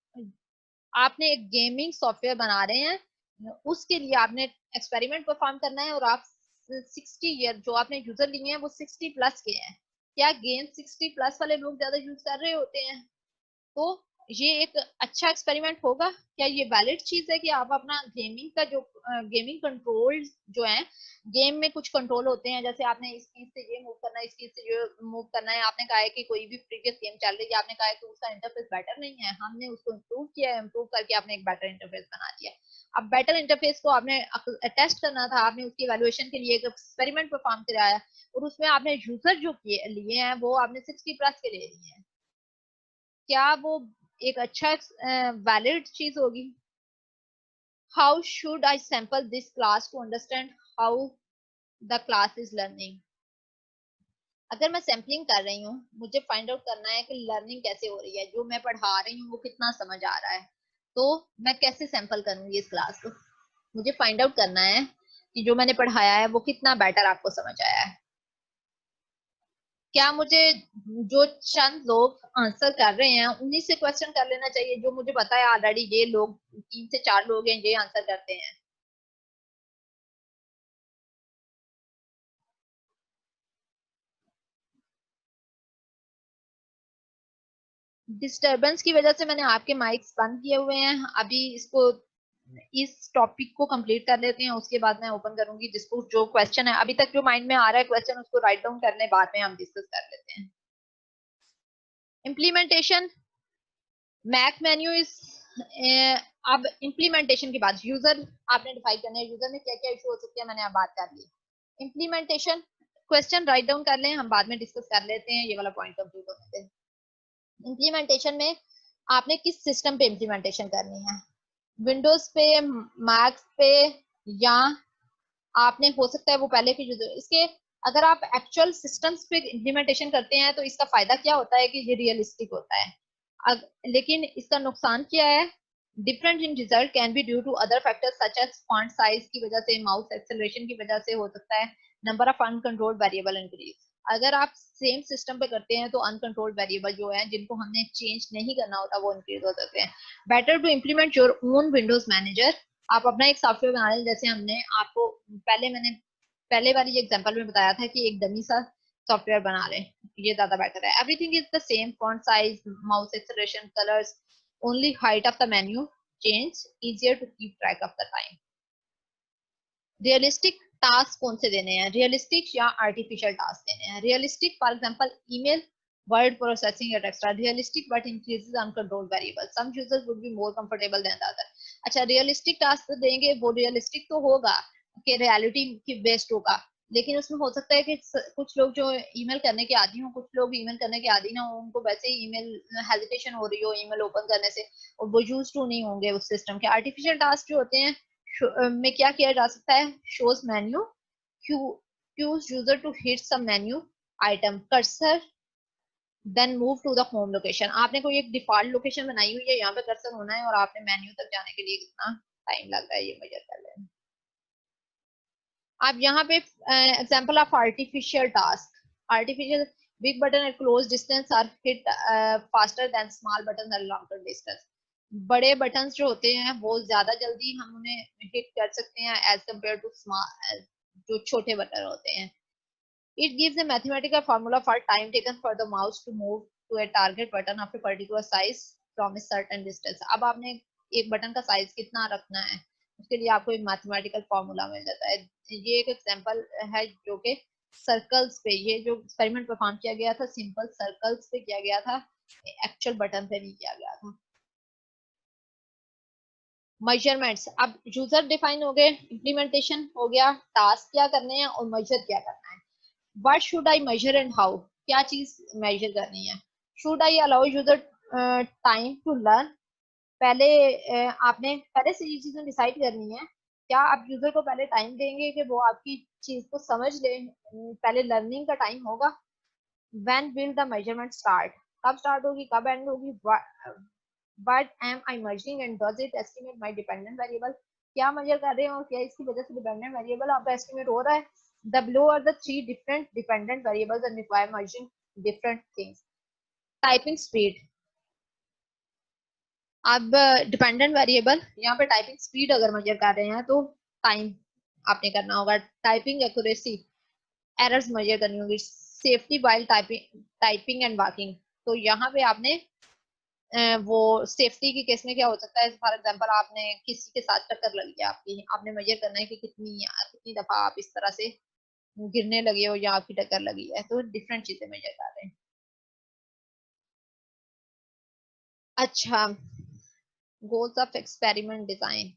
[SPEAKER 1] आपने एक गेमिंग सॉफ्टवेयर बना रहे हैं, उसके लिए आपने एक्सपेरिमेंट परफॉर्म करना है और आप 60 ईयर जो आपने यूजर लिए हैं वो 60+ के हैं। क्या गेम 60+ वाले लोग ज्यादा यूज कर रहे होते हैं? तो ये एक अच्छा एक्सपेरिमेंट होगा? क्या ये वैलिड चीज है कि आप अपना गेमिंग का जो गेमिंग कंट्रोल जो है, गेम में कुछ कंट्रोल होते हैं, जैसे आपने इस चीज से ये मूव करना है, इस चीज से ये मूव करना है, आपने कहा है कि कोई भी प्रीवियस गेम चल रही है, आपने कहा है कि उसका इंटरफेस बेटर नहीं है, हमने उसको इम्प्रूव किया है, इम्प्रूव करके आपने एक बेटर इंटरफेस बना दिया। अब बेटर इंटरफेस को आपने टेस्ट करना था, आपने उसकी इवैल्यूएशन के लिए एक एक्सपेरिमेंट परफॉर्म कराया और उसमें आपने यूजर जो लिए हैं वो आपने 60+ के ले लिए हैं। क्या वो एक अच्छा वैलिड चीज होगी? How should I sample this class to understand how the class is learning? अगर मैं सैम्पलिंग कर रही हूँ, मुझे फाइंड आउट करना है कि लर्निंग कैसे हो रही है, जो मैं पढ़ा रही हूँ वो कितना समझ आ रहा है, तो मैं कैसे सैंपल करूंगी इस क्लास को? मुझे फाइंड आउट करना है कि जो मैंने पढ़ाया है वो कितना बेटर आपको समझ आया है। क्या मुझे जो चंद लोग आंसर कर रहे हैं उन्हीं से क्वेश्चन कर लेना चाहिए, जो मुझे पता है ऑलरेडी ये लोग 3 से 4 लोग हैं ये आंसर करते हैं? डिस्टरबेंस की वजह से मैंने आपके माइक्स बंद किए हुए हैं। अभी इसको इस टॉपिक को कंप्लीट कर लेते हैं, उसके बाद मैं ओपन करूंगी जिसको जो क्वेश्चन है अभी तक जो माइंड में आ रहा है क्वेश्चन, उसको राइट डाउन करने बाद में हम डिस्कस कर लेते हैं। इम्प्लीमेंटेशन मैक मेन्यू इज, अब इम्प्लीमेंटेशन के बाद यूजर आपने डिफाइन करना है, यूजर में क्या क्या इशू हो सकते हैं मैंने अब बात कर ली। इम्प्लीमेंटेशन क्वेश्चन राइट डाउन कर लें, हम बाद में डिस्कस कर लेते हैं, ये वाला पॉइंट कंप्लीट होने से। इम्प्लीमेंटेशन में आपने किस सिस्टम पे इम्प्लीमेंटेशन करनी है, विंडोज पे, मैक पे, या आपने हो सकता है वो पहले के यूजर इसके, अगर आप एक्चुअल सिस्टम्स पे इम्प्लीमेंटेशन करते हैं तो इसका फायदा क्या होता है कि ये रियलिस्टिक होता है। लेकिन इसका नुकसान क्या है? Different in result can be due to other factors such as font size की वजह से, माउस एक्सेलरेशन की वजह से हो सकता है, number of uncontrolled variable increase. अगर आप सेम सिस्टम पे करते हैं तो अनकंट्रोल्ड वेरिएबल जो है जिनको हमने चेंज नहीं करना होता वो इंक्रीज हो सकते हैं। Better to implement your own Windows manager. आप अपना एक सॉफ्टवेयर बना रहे हैं, जैसे हमने आपको मैंने पहले वाली एग्जांपल में बताया था कि एक डमी सा सॉफ्टवेयर बना रहे हैं, ये ज्यादा बेटर है। Everything is the same, font size, mouse acceleration, colours, only height of the menu change, easier to keep track of the time. Realistic task कौन से देने हैं, रियलिस्टिक या आर्टिफिशियल टास्क देने हैं? Realistic for example email, word processing etcetera. Realistic but increases uncontrolled variable, some users would be more comfortable than the other. अच्छा, realistic task तो देंगे, वो रियलिस्टिक तो होगा कि रियलिटी की बेस्ड होगा, लेकिन उसमें हो सकता है कि कुछ लोग जो ईमेल करने के आदी हो, कुछ लोग ईमेल करने के आदी ना हो, उनको वैसे ही ईमेल हेजिटेशन हो रही हो ईमेल ओपन करने से, और वो यूज टू नहीं होंगे उस सिस्टम के। आर्टिफिशियल टास्क जो होते हैं में क्या किया जा सकता है, shows menu, cues user to hit some menu item, cursor then move to the home location. आपने कोई एक डिफॉल्ट लोकेशन बनाई हुई है, यहाँ पे कर्सर होना है और आपने मेन्यू तक जाने के लिए कितना टाइम लग रहा है ये मेजर कर लें। आप यहाँ पे example of artificial task, artificial big button at close distance are hit faster than small button at longer distance. बड़े बटन्स जो होते हैं वो ज्यादा जल्दी हम उन्हें हिट कर सकते हैं एज कम्पेयर टू स्मॉल जो छोटे बटन होते हैं। It gives a mathematical formula for time taken for the mouse to move to a target button of a particular size from a certain distance. अब आपने एक बटन का size कितना रखना है उसके लिए आपको एक मैथमेटिकल फॉर्मूला मिल जाता है। ये एक एग्जांपल है जो कि सर्कल्स पे, ये जो एक्सपेरिमेंट परफॉर्म किया गया था सिंपल सर्कल्स पे किया गया था, एक्चुअल बटन पे नहीं किया गया था। मेजरमेंट्स, अब यूजर डिफाइन हो गए, इम्प्लीमेंटेशन हो गया, टास्क क्या करने हैं और मेजर क्या करना है। What should I measure and how? क्या चीज मेजर करनी है? Should I allow user time to learn? पहले आपने पहले से ये चीजें डिसाइड करनी है। क्या आप यूजर को पहले टाइम देंगे कि वो आपकी चीज को समझ ले, पहले लर्निंग का टाइम होगा। When will the measurement start? कब स्टार्ट होगी, कब एंड होगी, What am I measuring and does it estimate my dependent variable? क्या measure कर रहे हो, क्या इसकी वजह से dependent variable आपका estimate हो रहा है? The below are the three different dependent variables and require measuring different things. Typing speed. अब डिपेंडेंट वेरिएबल यहाँ पे टाइपिंग स्पीड अगर मेजर कर रहे हैं तो टाइम आपने करना होगा, टाइपिंग एक्यूरेसी, एरर्स मेजर करनी होगी, safety while typing and working. तो यहाँ पे आपने वो सेफ्टी के केस में क्या हो सकता है, फॉर एग्जांपल आपने किसी के साथ टक्कर लगी है आपकी, आपने मेजर करना है कि कितनी दफा आप इस तरह से गिरने लगे हो या आपकी टक्कर लगी है, तो डिफरेंट चीजें मेजर कर रहे हैं। अच्छा, goals of experiment design.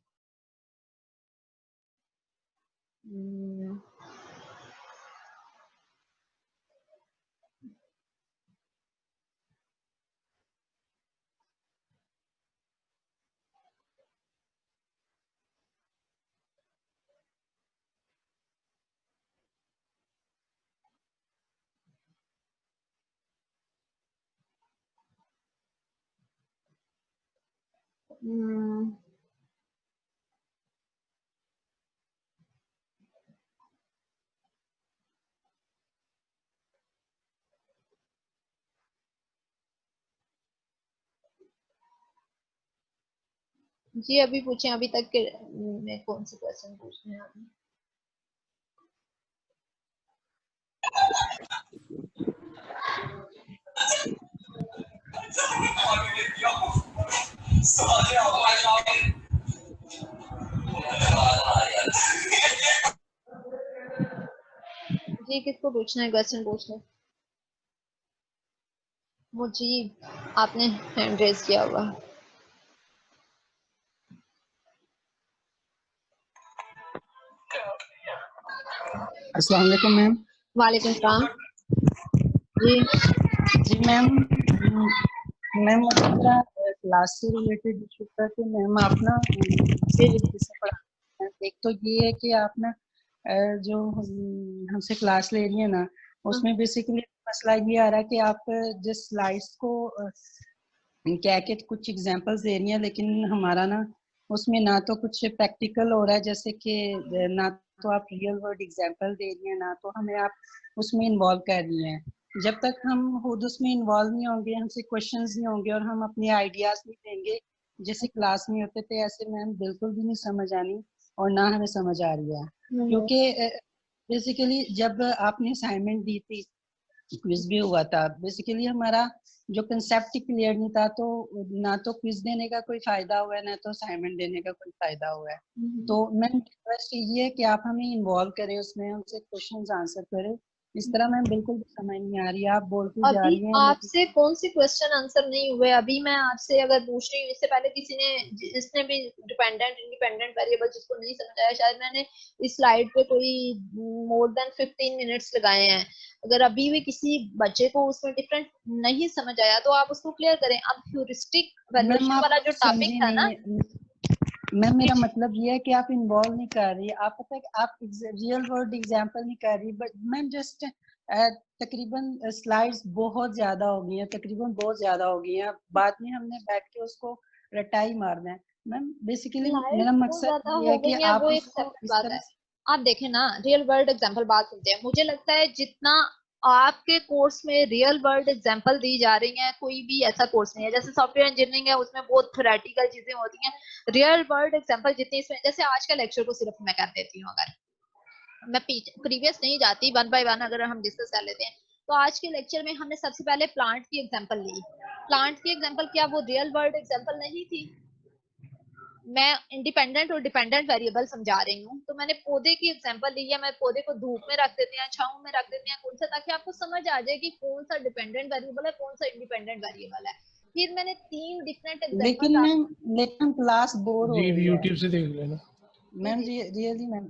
[SPEAKER 1] जी अभी पूछे, अभी तक के में कौन से क्वेश्चन पूछने हैं आपने? जी किसको पूछना है क्वेश्चन पूछने? मुझे आपने हैंड रेज किया हुआ।
[SPEAKER 4] अस्सलाम वालेकुम मैम।
[SPEAKER 1] वालेकुम सलाम।
[SPEAKER 4] जी मैम, मैम अपना क्लास से रिलेटेड इशू था कि मैम आप ना से पढ़ा, एक तो ये है कि आप ना जो हमसे क्लास ले रही है ना, उसमें बेसिकली मसला ये आ रहा है कि आप जिस स्लाइड्स को क्या के कुछ एग्जांपल्स दे रही हैं, लेकिन हमारा ना उसमें ना तो कुछ प्रैक्टिकल हो रहा है, जैसे कि ना तो आप रियल वर्ल्ड एग्जांपल दे रही हैं, ना तो हमें आप उसमें इन्वॉल्व कर रही हैं। जब तक हम खुद उसमें इन्वॉल्व नहीं होंगे, हमसे क्वेश्चंस नहीं होंगे और हम अपने आइडियाज नहीं देंगे जैसे क्लास में होते थे, ऐसे मैम बिल्कुल भी नहीं समझ आनी और ना हमें समझ आ रही है। क्योंकि बेसिकली जब आपने असाइनमेंट दी थी, क्विज भी हुआ था, बेसिकली हमारा जो कंसेप्ट ही क्लियर नहीं था, तो ना तो क्विज देने का कोई फायदा हुआ है, ना तो असाइनमेंट देने का कोई फायदा हुआ है। तो मैम रिक्वेस्ट ये है कि आप हमें इन्वॉल्व करें उसमें, हमसे क्वेश्चंस आंसर करें। इस तरह मैम बिल्कुल भी समझ नहीं आ रही है, आप बोलती जा
[SPEAKER 1] अभी
[SPEAKER 4] रही हैं
[SPEAKER 1] आपसे कौन सी क्वेश्चन आंसर नहीं हुए? अभी मैं आपसे अगर पूछ रही हूँ, इससे पहले किसी ने जिसने भी डिपेंडेंट इंडिपेंडेंट वेरिएबल जिसको नहीं समझ आया, शायद मैंने इस स्लाइड पे कोई मोर देन 15 मिनट्स लगाए हैं। अगर अभी भी किसी बच्चे को उसमें डिफरेंट नहीं समझ आया तो आप उसको क्लियर करें। अब ह्यूरिस्टिक
[SPEAKER 4] मैम,
[SPEAKER 1] वैल्यूएशन
[SPEAKER 4] आप
[SPEAKER 1] वाला जो टॉपिक
[SPEAKER 4] समझी
[SPEAKER 1] था ना,
[SPEAKER 4] नहीं मैम, मेरा मतलब ये है कि आप इन्वॉल्व नहीं कर रही, आप पता है कि आप रियल वर्ल्ड एग्जांपल नहीं कर रही, बट मैम जस्ट तकरीबन स्लाइड्स बहुत ज्यादा हो गई हैं, तकरीबन बहुत ज्यादा हो गई हैं, बाद में हमने बैठ के उसको रटाई मारना है। मैम बेसिकली मेरा
[SPEAKER 1] स्लाइड बहुत
[SPEAKER 4] मकसद
[SPEAKER 1] ज्यादा
[SPEAKER 4] ये
[SPEAKER 1] हो
[SPEAKER 4] है कि
[SPEAKER 1] गई है,
[SPEAKER 4] आप
[SPEAKER 1] वो एक
[SPEAKER 4] उसको
[SPEAKER 1] सेपरेट
[SPEAKER 4] इस
[SPEAKER 1] बात
[SPEAKER 4] तरह
[SPEAKER 1] है।
[SPEAKER 4] से
[SPEAKER 1] आप देखें ना, रियल वर्ल्ड एग्जांपल बात सुनते हैं, मुझे लगता है जितना आपके कोर्स में रियल वर्ल्ड एग्जांपल दी जा रही हैं, कोई भी ऐसा कोर्स नहीं है। जैसे सॉफ्टवेयर इंजीनियरिंग है, उसमें बहुत थ्योरेटिकल चीजें होती हैं, रियल वर्ल्ड एग्जांपल जितनी इसमें, जैसे आज का लेक्चर को सिर्फ मैं कर देती हूँ, अगर मैं प्रीवियस नहीं जाती, वन बाय वन अगर हम डिस्कस कर लेते हैं, तो आज के लेक्चर में हमने सबसे पहले प्लांट की एग्जांपल ली। प्लांट की एग्जांपल क्या वो रियल वर्ल्ड एग्जांपल नहीं थी? मैं इंडिपेंडेंट और डिपेंडेंट वेरिएबल समझा रही हूँ, तो मैंने पौधे की एग्जांपल ली है। मैं पौधे को धूप में रख देते हैं, छांव में रख देते हैं, कौन सा, ताकि आपको समझ आ जाए कि कौन सा डिपेंडेंट वेरिएबल है, कौन सा इंडिपेंडेंट वेरिएबल है। फिर मैंने 3 डिफरेंट
[SPEAKER 4] लेकिन
[SPEAKER 1] एग्जांपल्स
[SPEAKER 4] मैम, लेकिन क्लास बोर हो
[SPEAKER 2] जी
[SPEAKER 4] रही है
[SPEAKER 2] यूट्यूब से देख लेना।
[SPEAKER 4] Ma'am, really ma'am,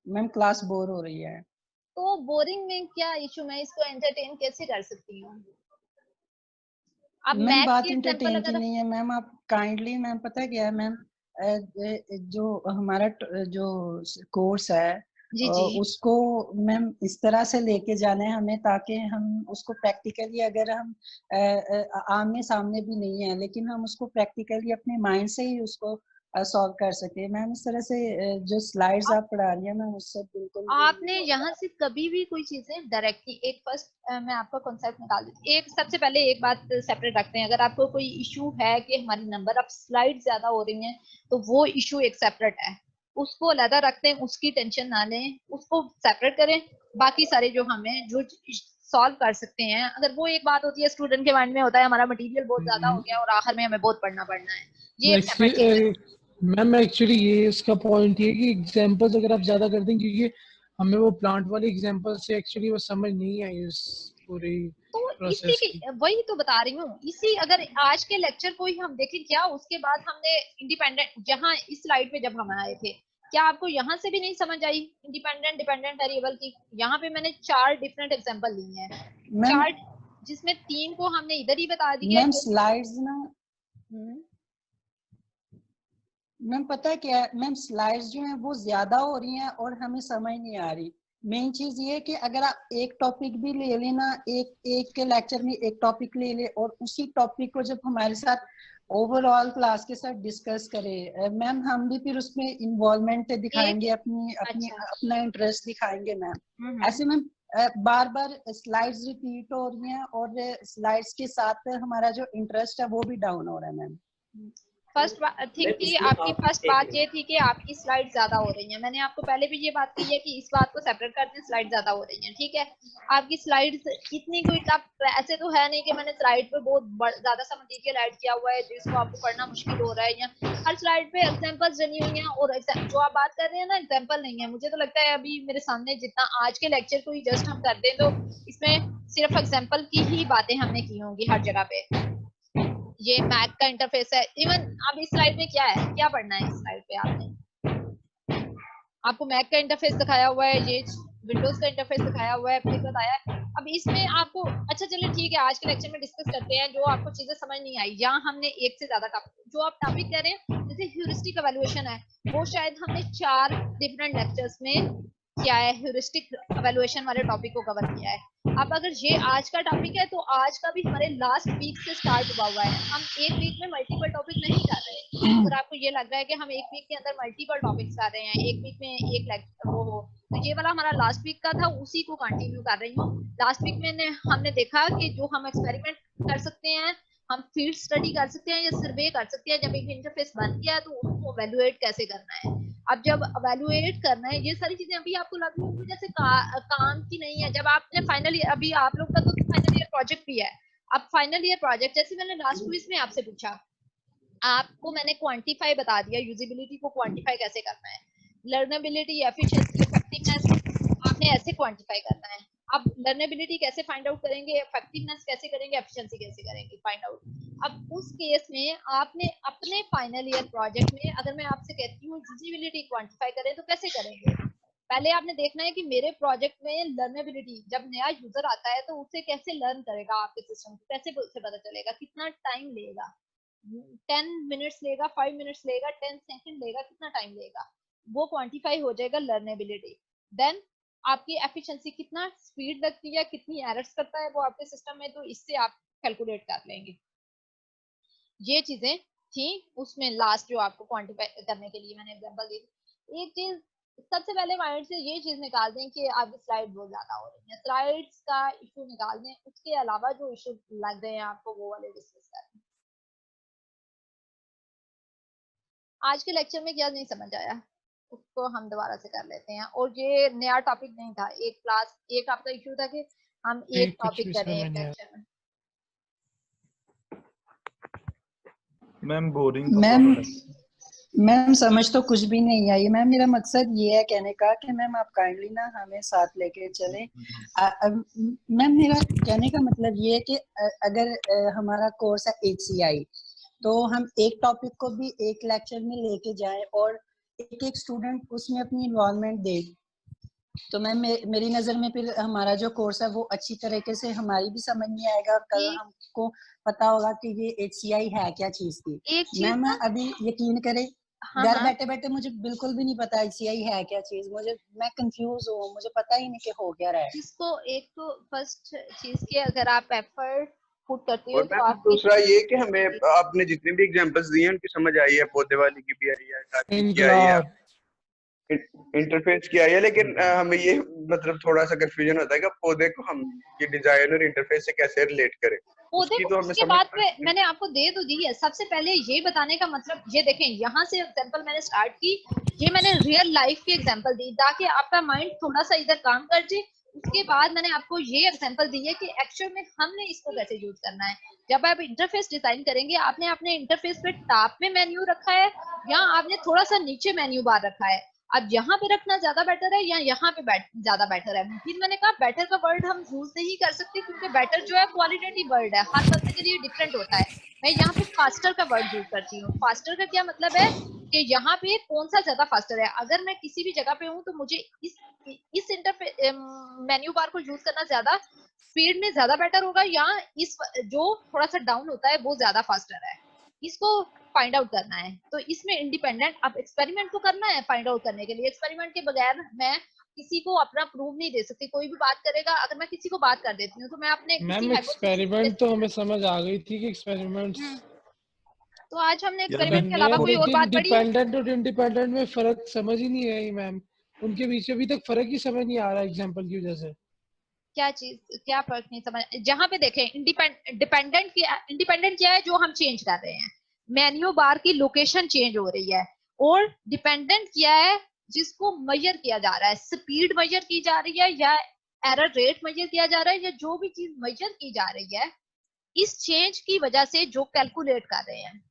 [SPEAKER 4] ma'am class bore हो रही है।
[SPEAKER 1] तो बोरिंग में क्या इशू, मैं इसको एंटरटेन कैसे कर सकती हूँ? अब
[SPEAKER 4] मैम
[SPEAKER 1] मैथ
[SPEAKER 4] बात
[SPEAKER 1] की एग्जांपल
[SPEAKER 4] इंटरटेन की
[SPEAKER 1] अगर
[SPEAKER 4] नहीं है मैम, आप काइंडली मैम, पता क्या है मैम, जो हमारा जो कोर्स है
[SPEAKER 1] जी जी
[SPEAKER 4] उसको मैम इस तरह से लेके जाना है हमें, ताकि हम उसको प्रैक्टिकली, अगर हम आमने सामने भी नहीं है लेकिन हम उसको प्रैक्टिकली अपने माइंड से ही उसको सॉल्व कर सके। मैम इस तरह से जो स्लाइड्स आप पढ़ा रही हैं मैम, उससे बिल्कुल भी
[SPEAKER 1] आपने
[SPEAKER 4] नहीं
[SPEAKER 1] यहाँ
[SPEAKER 4] होता।
[SPEAKER 1] से कभी भी कोई चीजें डायरेक्टली एक फर्स्ट मैं आपका कॉन्सेप्ट निकाल देती एक सबसे पहले एक बात सेपरेट रखते हैं। अगर आपको कोई इशू है कि हमारी नंबर ऑफ स्लाइड ज्यादा हो रही हैं तो वो इशू एक सेपरेट है, उसको अलग रखते हैं, उसकी टेंशन ना लें, उसको सेपरेट करें। बाकी सारे जो हमें जो सॉल्व कर सकते हैं, अगर वो एक बात होती है स्टूडेंट के माइंड में होता है हमारा मटेरियल बहुत ज्यादा हो गया और आखिर में हमें बहुत पढ़ना है, ये एक सेपरेट चीज है।
[SPEAKER 2] मैम एक्चुअली ये इसका पॉइंट ये कि एग्जांपल्स अगर आप ज्यादा कर दें, क्योंकि हमें वो प्लांट वाले एग्जांपल से एक्चुअली वो समझ नहीं आई उस पूरी
[SPEAKER 1] तो इसी
[SPEAKER 2] प्रोसेस की।
[SPEAKER 1] के वही तो बता रही हूँ, इसी अगर आज के लेक्चर को ही हम देखें क्या, उसके बाद हमने इंडिपेंडेंट जहाँ इस स्लाइड पे जब हम आए थे, क्या आपको यहाँ से भी नहीं समझ आई इंडिपेंडेंट डिपेंडेंट वेरिएबल की? यहाँ पे मैंने 4 डिफरेंट एग्जांपल लिए हैं,
[SPEAKER 4] मैम
[SPEAKER 1] 4 जिसमें 3 को हमने इधर ही बता दिया
[SPEAKER 4] मैम
[SPEAKER 1] जो
[SPEAKER 4] स्लाइड्स ना,
[SPEAKER 1] हम्म,
[SPEAKER 4] मैम पता है क्या है मैम, स्लाइड्स जो हैं वो ज्यादा हो रही हैं और हमें समझ नहीं आ रही। मेन चीज ये है कि अगर आप एक टॉपिक भी ले लेना, एक एक के लेक्चर में एक टॉपिक ले ले और उसी टॉपिक को जब हमारे साथ ओवरऑल क्लास के साथ डिस्कस करें मैम, हम भी फिर उसमें इन्वॉल्वमेंट
[SPEAKER 1] एक
[SPEAKER 4] दिखाएंगे, अपनी अपनी
[SPEAKER 1] अच्छा
[SPEAKER 4] अपना इंटरेस्ट दिखाएंगे मैम।
[SPEAKER 1] हम्म
[SPEAKER 4] ऐसे मैम बार बार स्लाइड्स रिपीट हो रही हैं और स्लाइड्स के साथ हमारा जो इंटरेस्ट है वो भी डाउन हो रहा है मैम।
[SPEAKER 1] फर्स्ट थिंक कि आपकी फर्स्ट बात ये थी कि आपकी स्लाइड ज्यादा हो रही है। मैंने आपको पहले भी ये बात कही है कि इस बात को सेपरेट करते हैं, स्लाइड ज्यादा हो रही है, ठीक है। आपकी स्लाइड्स इतनी कोई टफ ऐसे तो है नहीं कि मैंने स्लाइड पे बहुत ज्यादा सा मटेरियल ऐड किया हुआ है जिसको आपको पढ़ना मुश्किल हो रहा है, या हर स्लाइड पे एग्जांपल्स बनी हुई हैं और जो आप बात कर रहे हैं ना एग्जांपल नहीं है। मुझे तो लगता है अभी मेरे सामने जितना आज के लेक्चर को ही जस्ट हम कर दें तो इसमें सिर्फ एग्जांपल की ही बातें हमने की होंगी हर जगह पे। ये मैक का इंटरफेस है, इवन अब इस स्लाइड में क्या है, क्या पढ़ना है इस स्लाइड पे आपने, आपको मैक का इंटरफेस दिखाया हुआ है, ये विंडोज का इंटरफेस दिखाया हुआ है, फिर बताया है। अब इसमें आपको अच्छा चलिए ठीक है, आज के लेक्चर में डिस्कस करते हैं जो आपको चीजें समझ नहीं आई, या हमने एक से ज्यादा टॉपिक जो आप टॉपिक कह रहे हैं जैसे ह्यूरिस्टिक एवेल्युएशन है, वो शायद हमने 4 डिफरेंट लेक्चर्स में क्या है ह्यूरिस्टिक एवेल्युएशन वाले टॉपिक को कवर किया है। अब अगर ये आज का टॉपिक है तो आज का भी हमारे लास्ट वीक से स्टार्ट हुआ हुआ है, हम एक वीक में मल्टीपल टॉपिक नहीं कर रहे। अगर आपको ये लग रहा है कि हम एक वीक के अंदर मल्टीपल टॉपिक्स कर रहे हैं, एक वीक में एक लेक्चर वो हो, तो ये वाला हमारा लास्ट वीक का था, उसी को कंटिन्यू कर रही हूँ। लास्ट वीक में हमने देखा कि जो हम एक्सपेरिमेंट कर सकते हैं, हम फील्ड स्टडी कर सकते हैं या सर्वे कर सकते हैं, जब एक इंटरफेस बन गया है तो उसको एवेल्युएट कैसे करना है। अब जब एवेल्युएट करना है, ये सारी चीजें अभी आपको लग रही होंगी जैसे काम की नहीं है। जब आपने फाइनल ईयर, अभी आप लोग का तो फाइनल ईयर प्रोजेक्ट भी है, अब फाइनल ईयर प्रोजेक्ट जैसे मैंने लास्ट क्विज में आपसे पूछा, आपको मैंने क्वांटिफाई बता दिया, यूजिबिलिटी को क्वांटिफाई कैसे करना है, लर्नेबिलिटी, एफिशिएंसी, इफेक्टिवनेस आपने ऐसे क्वांटिफाई करना है। अब लर्नेबिलिटी कैसे फाइंड आउट करेंगे, इफेक्टिवनेस कैसे करेंगे, एफिशिएंसी कैसे करेंगे फाइंड आउट। अब उस केस में आपने अपने फाइनल ईयर प्रोजेक्ट में अगर मैं आपसे कहती हूँ यूजिबिलिटी क्वांटिफाई करें तो कैसे करेंगे? पहले आपने देखना है कि मेरे प्रोजेक्ट में लर्नेबिलिटी, जब नया यूजर आता है तो उसे कैसे लर्न करेगा, आपके सिस्टम को कैसे उसे पता चलेगा, कितना टाइम लेगा, 10 मिनट्स लेगा, 5 मिनट्स लेगा, 10 सेकंड लेगा, कितना टाइम लेगा, वो क्वांटिफाई हो जाएगा लर्नेबिलिटी। देन आपकी एफिशिएंसी, कितना स्पीड लगती है, कितनी एरर्स करता है वो आपके सिस्टम में, तो इससे आप कैलकुलेट कर लेंगे। ये चीजें थी उसमें लास्ट जो आपको क्वांटिफाई करने के लिए मैंने एग्जांपल दी। एक चीज सबसे पहले माइंड से ये चीज निकाल दें कि आपकी स्लाइड बहुत ज्यादा हो रही है, स्लाइड्स का इशू निकाल दें, उसके अलावा जो इशू लग रहे हैं आपको वो वाले डिस्कस करें। आज के लेक्चर में क्या नहीं समझ आया उसको हम दोबारा से कर लेते हैं। और ये नया टॉपिक नहीं था, एक क्लास एक आपका इशू था कि हम एक
[SPEAKER 2] कुछ
[SPEAKER 1] टॉपिक
[SPEAKER 2] भी
[SPEAKER 1] करें
[SPEAKER 2] समझ
[SPEAKER 1] एक
[SPEAKER 2] नहीं आया
[SPEAKER 1] लेक्चर में।
[SPEAKER 5] मैम बोरिंग तो
[SPEAKER 4] मैम
[SPEAKER 5] बहुत है।
[SPEAKER 4] मैम समझ तो कुछ भी नहीं आई मैम, मेरा मकसद ये है कहने का कि मैम आप काइंडली ना हमें साथ लेके चले। मैम मेरा कहने का मतलब ये है कि अगर हमारा कोर्स है HCI, तो हम एक टॉपिक को भी एक लेक्चर में लेके जाएं और एक एक स्टूडेंट उसमें अपनी इन्वॉल्वमेंट दे, तो मैम मेरी नजर में फिर हमारा जो कोर्स है वो अच्छी तरीके से हमारी भी समझ में आएगा और कल हमको पता होगा कि ये HCI है क्या चीज की।
[SPEAKER 1] एक चीज
[SPEAKER 4] मैम
[SPEAKER 1] ना
[SPEAKER 4] अभी यकीन करें
[SPEAKER 1] हाँ
[SPEAKER 4] घर
[SPEAKER 1] हाँ
[SPEAKER 4] बैठे बैठे मुझे बिल्कुल भी नहीं पता ICI है क्या चीज, मैं कंफ्यूज हूँ, मुझे पता ही नहीं कि हो क्या रहा है।
[SPEAKER 1] जिसको एक तो फर्स्ट चीज की अगर आप एफर्ट पुट करती हो
[SPEAKER 5] और
[SPEAKER 1] तो
[SPEAKER 5] मैम
[SPEAKER 1] आपकी
[SPEAKER 5] दूसरा ये कि हमें आपने जितनी भी एग्जांपल्स दी हैं उनकी समझ आई है, पौधे वाली की भी आई है, टाकी की आई है,
[SPEAKER 2] इनकलाब
[SPEAKER 5] इंटरफेस की आई है, लेकिन हमें ये मतलब थोड़ा सा कंफ्यूजन होता है कि पौधे को हम ये डिजाइन और इंटरफेस से कैसे रिलेट करें।
[SPEAKER 1] पौधे
[SPEAKER 5] उसकी
[SPEAKER 1] को
[SPEAKER 5] तो हमें
[SPEAKER 1] उसके
[SPEAKER 5] समझ
[SPEAKER 1] बाद पे मैंने आपको दे तो दी है। सबसे पहले ये बताने का मतलब, ये देखें यहाँ से एग्जांपल मैंने स्टार्ट की, ये मैंने रियल लाइफ की एग्जांपल दी ताकि आपका माइंड थोड़ा सा इधर काम कर जाए। उसके बाद मैंने आपको ये एग्जांपल दी है कि एक्चुअल में हमने इसको कैसे यूज करना है। जब आप इंटरफेस डिजाइन करेंगे, आपने अपने इंटरफेस पे टॉप में मेन्यू रखा है या आपने थोड़ा सा नीचे मेन्यू बार रखा है, अब यहाँ पे रखना ज्यादा बेटर है या यहाँ पे ज्यादा बेटर है। फिर मैंने कहा बेटर का वर्ड हम यूज नहीं कर सकते क्योंकि बेटर जो है क्वालिटेटिव वर्ड है, हर बंदे के लिए डिफरेंट होता है। मैं यहाँ पे फास्टर का वर्ड यूज करती हूँ। फास्टर का क्या मतलब है कि यहाँ पे कौन सा ज्यादा फास्टर है। अगर मैं किसी भी जगह पे हूँ तो मुझे इस इंटरफेस मेन्यू बार को यूज करना ज्यादा स्पीड में ज्यादा बेटर होगा या इस जो थोड़ा सा डाउन होता है वो ज्यादा फास्टर है। इसको फाइंड आउट करना है। तो इसमें इंडिपेंडेंट अब एक्सपेरिमेंट तो करना है। फाइंड आउट करने के लिए एक्सपेरिमेंट के बगैर मैं किसी को अपना प्रूव नहीं दे सकती। कोई भी बात करेगा, अगर मैं किसी को बात कर देती हूँ तो मैं अपने किसी
[SPEAKER 2] मैम एक्सपेरिमेंट तो हमें समझ आ गई थी कि एक्सपेरिमेंट्स
[SPEAKER 1] तो आज हमने
[SPEAKER 5] यार
[SPEAKER 1] एक्सपेरिमेंट के
[SPEAKER 2] करने
[SPEAKER 1] अलावा
[SPEAKER 2] हैं,
[SPEAKER 1] कोई और
[SPEAKER 2] लेकिन
[SPEAKER 1] बात पढ़ी है?
[SPEAKER 2] डिपेंडेंट और इंडिपेंडेंट में फर्क समझ ही नहीं आई मैम। उनके बीच अभी तक फर्क ही समझ नहीं आ रहा एग्जांपल की वजह से।
[SPEAKER 1] क्या चीज, क्या फर्क नहीं समझ? जहां पे देखें डिपेंडेंट क्या है जो हम चेंज कर रहे हैं, मेन्यू बार की लोकेशन चेंज हो रही है। और डिपेंडेंट क्या है जिसको मेजर किया जा रहा है, स्पीड मेजर की जा रही है या एरर रेट मेजर किया जा रहा है या जो भी चीज मेजर की जा रही है, इस चेंज की वजह से जो कैलकुलेट कर रहे हैं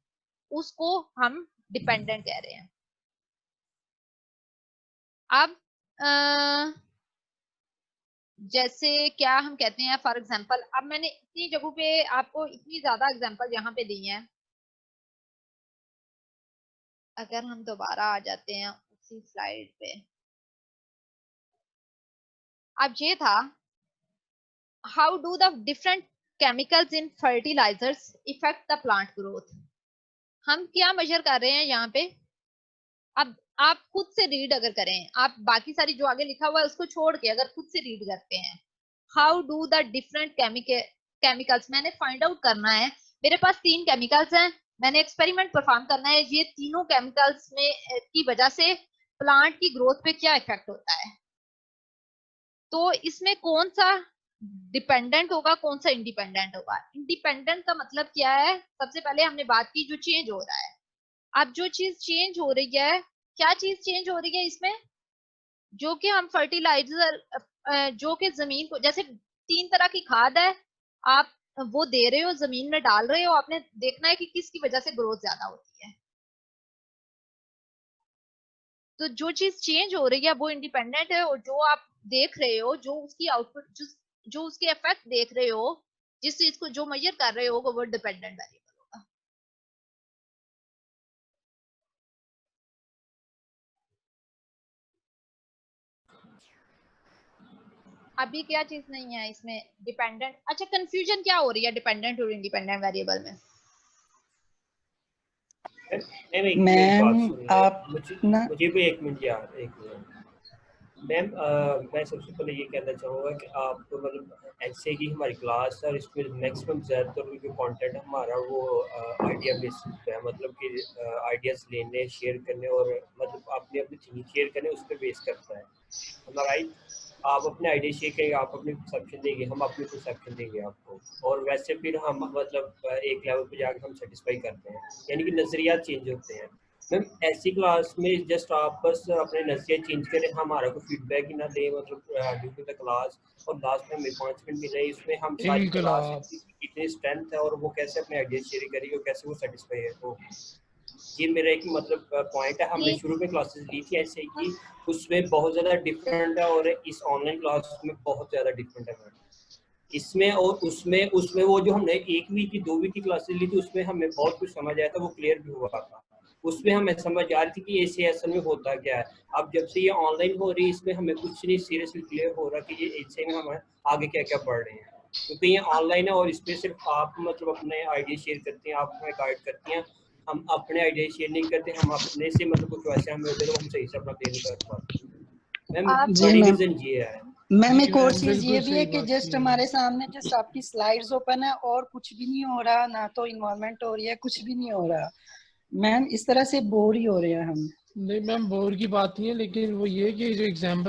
[SPEAKER 1] उसको हम डिपेंडेंट कह रहे हैं। अब जैसे क्या हम कहते हैं, फॉर एग्जांपल अब मैंने इतनी जगहों पे आपको इतनी ज्यादा एग्जांपल यहाँ पे दी हैं। अगर हम दोबारा आ जाते हैं उसी स्लाइड पे, अब ये था how do the different chemicals in fertilisers affect the plant growth. हम क्या मेजर कर रहे हैं यहाँ पे? अब आप खुद से रीड अगर करें, आप बाकी सारी जो आगे लिखा हुआ है उसको छोड़ के अगर खुद से रीड करते हैं, how do the different chemicals, मैंने फाइंड आउट करना है। मेरे पास 3 केमिकल्स हैं, मैंने एक्सपेरिमेंट परफॉर्म करना है ये तीनों केमिकल्स में की वजह से प्लांट की ग्रोथ पे क्या इफेक्ट होता है। तो इसमें कौन सा डिपेंडेंट होगा, कौन सा इंडिपेंडेंट होगा? इंडिपेंडेंट का मतलब क्या है? सबसे पहले हमने बात की जो चेंज हो रहा है। अब जो चीज चेंज हो रही है, क्या चीज चेंज हो रही है इसमें? जो कि हम फर्टिलाइजर जो कि जमीन को, जैसे 3 तरह की खाद है, आप वो दे रहे हो, जमीन में डाल रहे हो, आपने देखना है कि किसकी वजह से ग्रोथ ज्यादा होती है। तो जो चीज चेंज हो रही है वो इंडिपेंडेंट है, और जो आप देख रहे हो, जो उसकी आउटपुट, जो उसके इफेक्ट देख रहे हो, जिस चीज को जो मेजर कर रहे हो वो डिपेंडेंट वेरिएबल होगा। अभी क्या चीज नहीं है इसमें डिपेंडेंट? अच्छा, कंफ्यूजन क्या हो रही है डिपेंडेंट और इंडिपेंडेंट वेरिएबल में?
[SPEAKER 4] मैम आप
[SPEAKER 6] मुझे भी 1 मिनट यार, 1 मिनट मैम। मैं सबसे पहले ये कहना चाहूँगा कि आपको मतलब ऐसे ही हमारी क्लास है और इसमें मैक्सिमम ज़्यादातर जो कंटेंट हमारा वो आइडिया बेसिस पे है, मतलब कि आइडियाज़ लेने, शेयर करने और मतलब अपनी अपनी थिंकिंग शेयर करने उस पर बेस करता है हमारा। आप अपने आइडिया शेयर करेंगे, आप अपनी परसेप्शन देंगे, हम अपनी परसेप्शन देंगे आपको, और वैसे फिर हम मतलब एक लेवल पे जाकर हम सेटिस्फाई करते हैं, यानी कि नज़रिया चेंज होते हैं। मैम ऐसी क्लास में जस्ट आप बस अपने नज़रिया चेंज करें, हमारा कोई फीडबैक ही ना दें, मतलब ड्यू टू द क्लास, और लास्ट में हमें 5 मिनट मिले, इसमें हम सारी क्लास
[SPEAKER 2] इनकलाब
[SPEAKER 6] कितनी स्ट्रेंथ है और वो कैसे अपने आइडिया शेयर करेगी और कैसे वो सेटिस्फाई है। तो ये मेरा एक मतलब पॉइंट है। हमने शुरू में क्लासेस ली थी ऐसे ही, उसमें बहुत ज़्यादा डिफरेंट है और इस ऑनलाइन क्लास में बहुत ज़्यादा डिफरेंट है मैम इसमें और उसमें। उसमें वो जो हमने 1 वीक की 2 वीक की क्लासेस ली थी उसमें हमें बहुत कुछ समझ आया था, वो क्लियर भी हुआ था। उसमें हमें समझ आ रही थी कि ऐसे असल में होता क्या है। अब जब से ये ऑनलाइन हो रही है इसमें हमें कुछ नहीं सीरियसली क्लियर हो रहा कि ये ऐसे में हम आगे क्या क्या पढ़ रहे हैं, क्योंकि ये ऑनलाइन है और इसमें सिर्फ आप मतलब अपने आइडिया शेयर करती हैं, आप हमें गाइड करती हैं, हम अपने आइडिया शेयर नहीं करते, हम अपने से मतलब कुछ वैसे हमें होते तो हम सही से अपना प्ले नहीं कर पाते। मैम
[SPEAKER 1] आप-
[SPEAKER 6] बड़ी
[SPEAKER 4] मैम।
[SPEAKER 6] रीजन ये है।
[SPEAKER 4] मैम
[SPEAKER 2] जी
[SPEAKER 4] एक और
[SPEAKER 2] मैम,
[SPEAKER 4] चीज
[SPEAKER 2] बिल्कुल
[SPEAKER 4] ये भी है
[SPEAKER 2] सही
[SPEAKER 4] कि
[SPEAKER 2] बात
[SPEAKER 4] जस्ट
[SPEAKER 2] की है।
[SPEAKER 4] हमारे सामने जस्ट आपकी स्लाइड्स ओपन है और कुछ भी नहीं हो रहा, ना तो इन्वॉल्वमेंट हो रही है, कुछ भी नहीं हो रहा मैम। इस तरह से बोर ही हो रहे हैं हम।
[SPEAKER 2] नहीं मैम, बोर की बात नहीं है, लेकिन वो ये कि जो एग्जाम्पल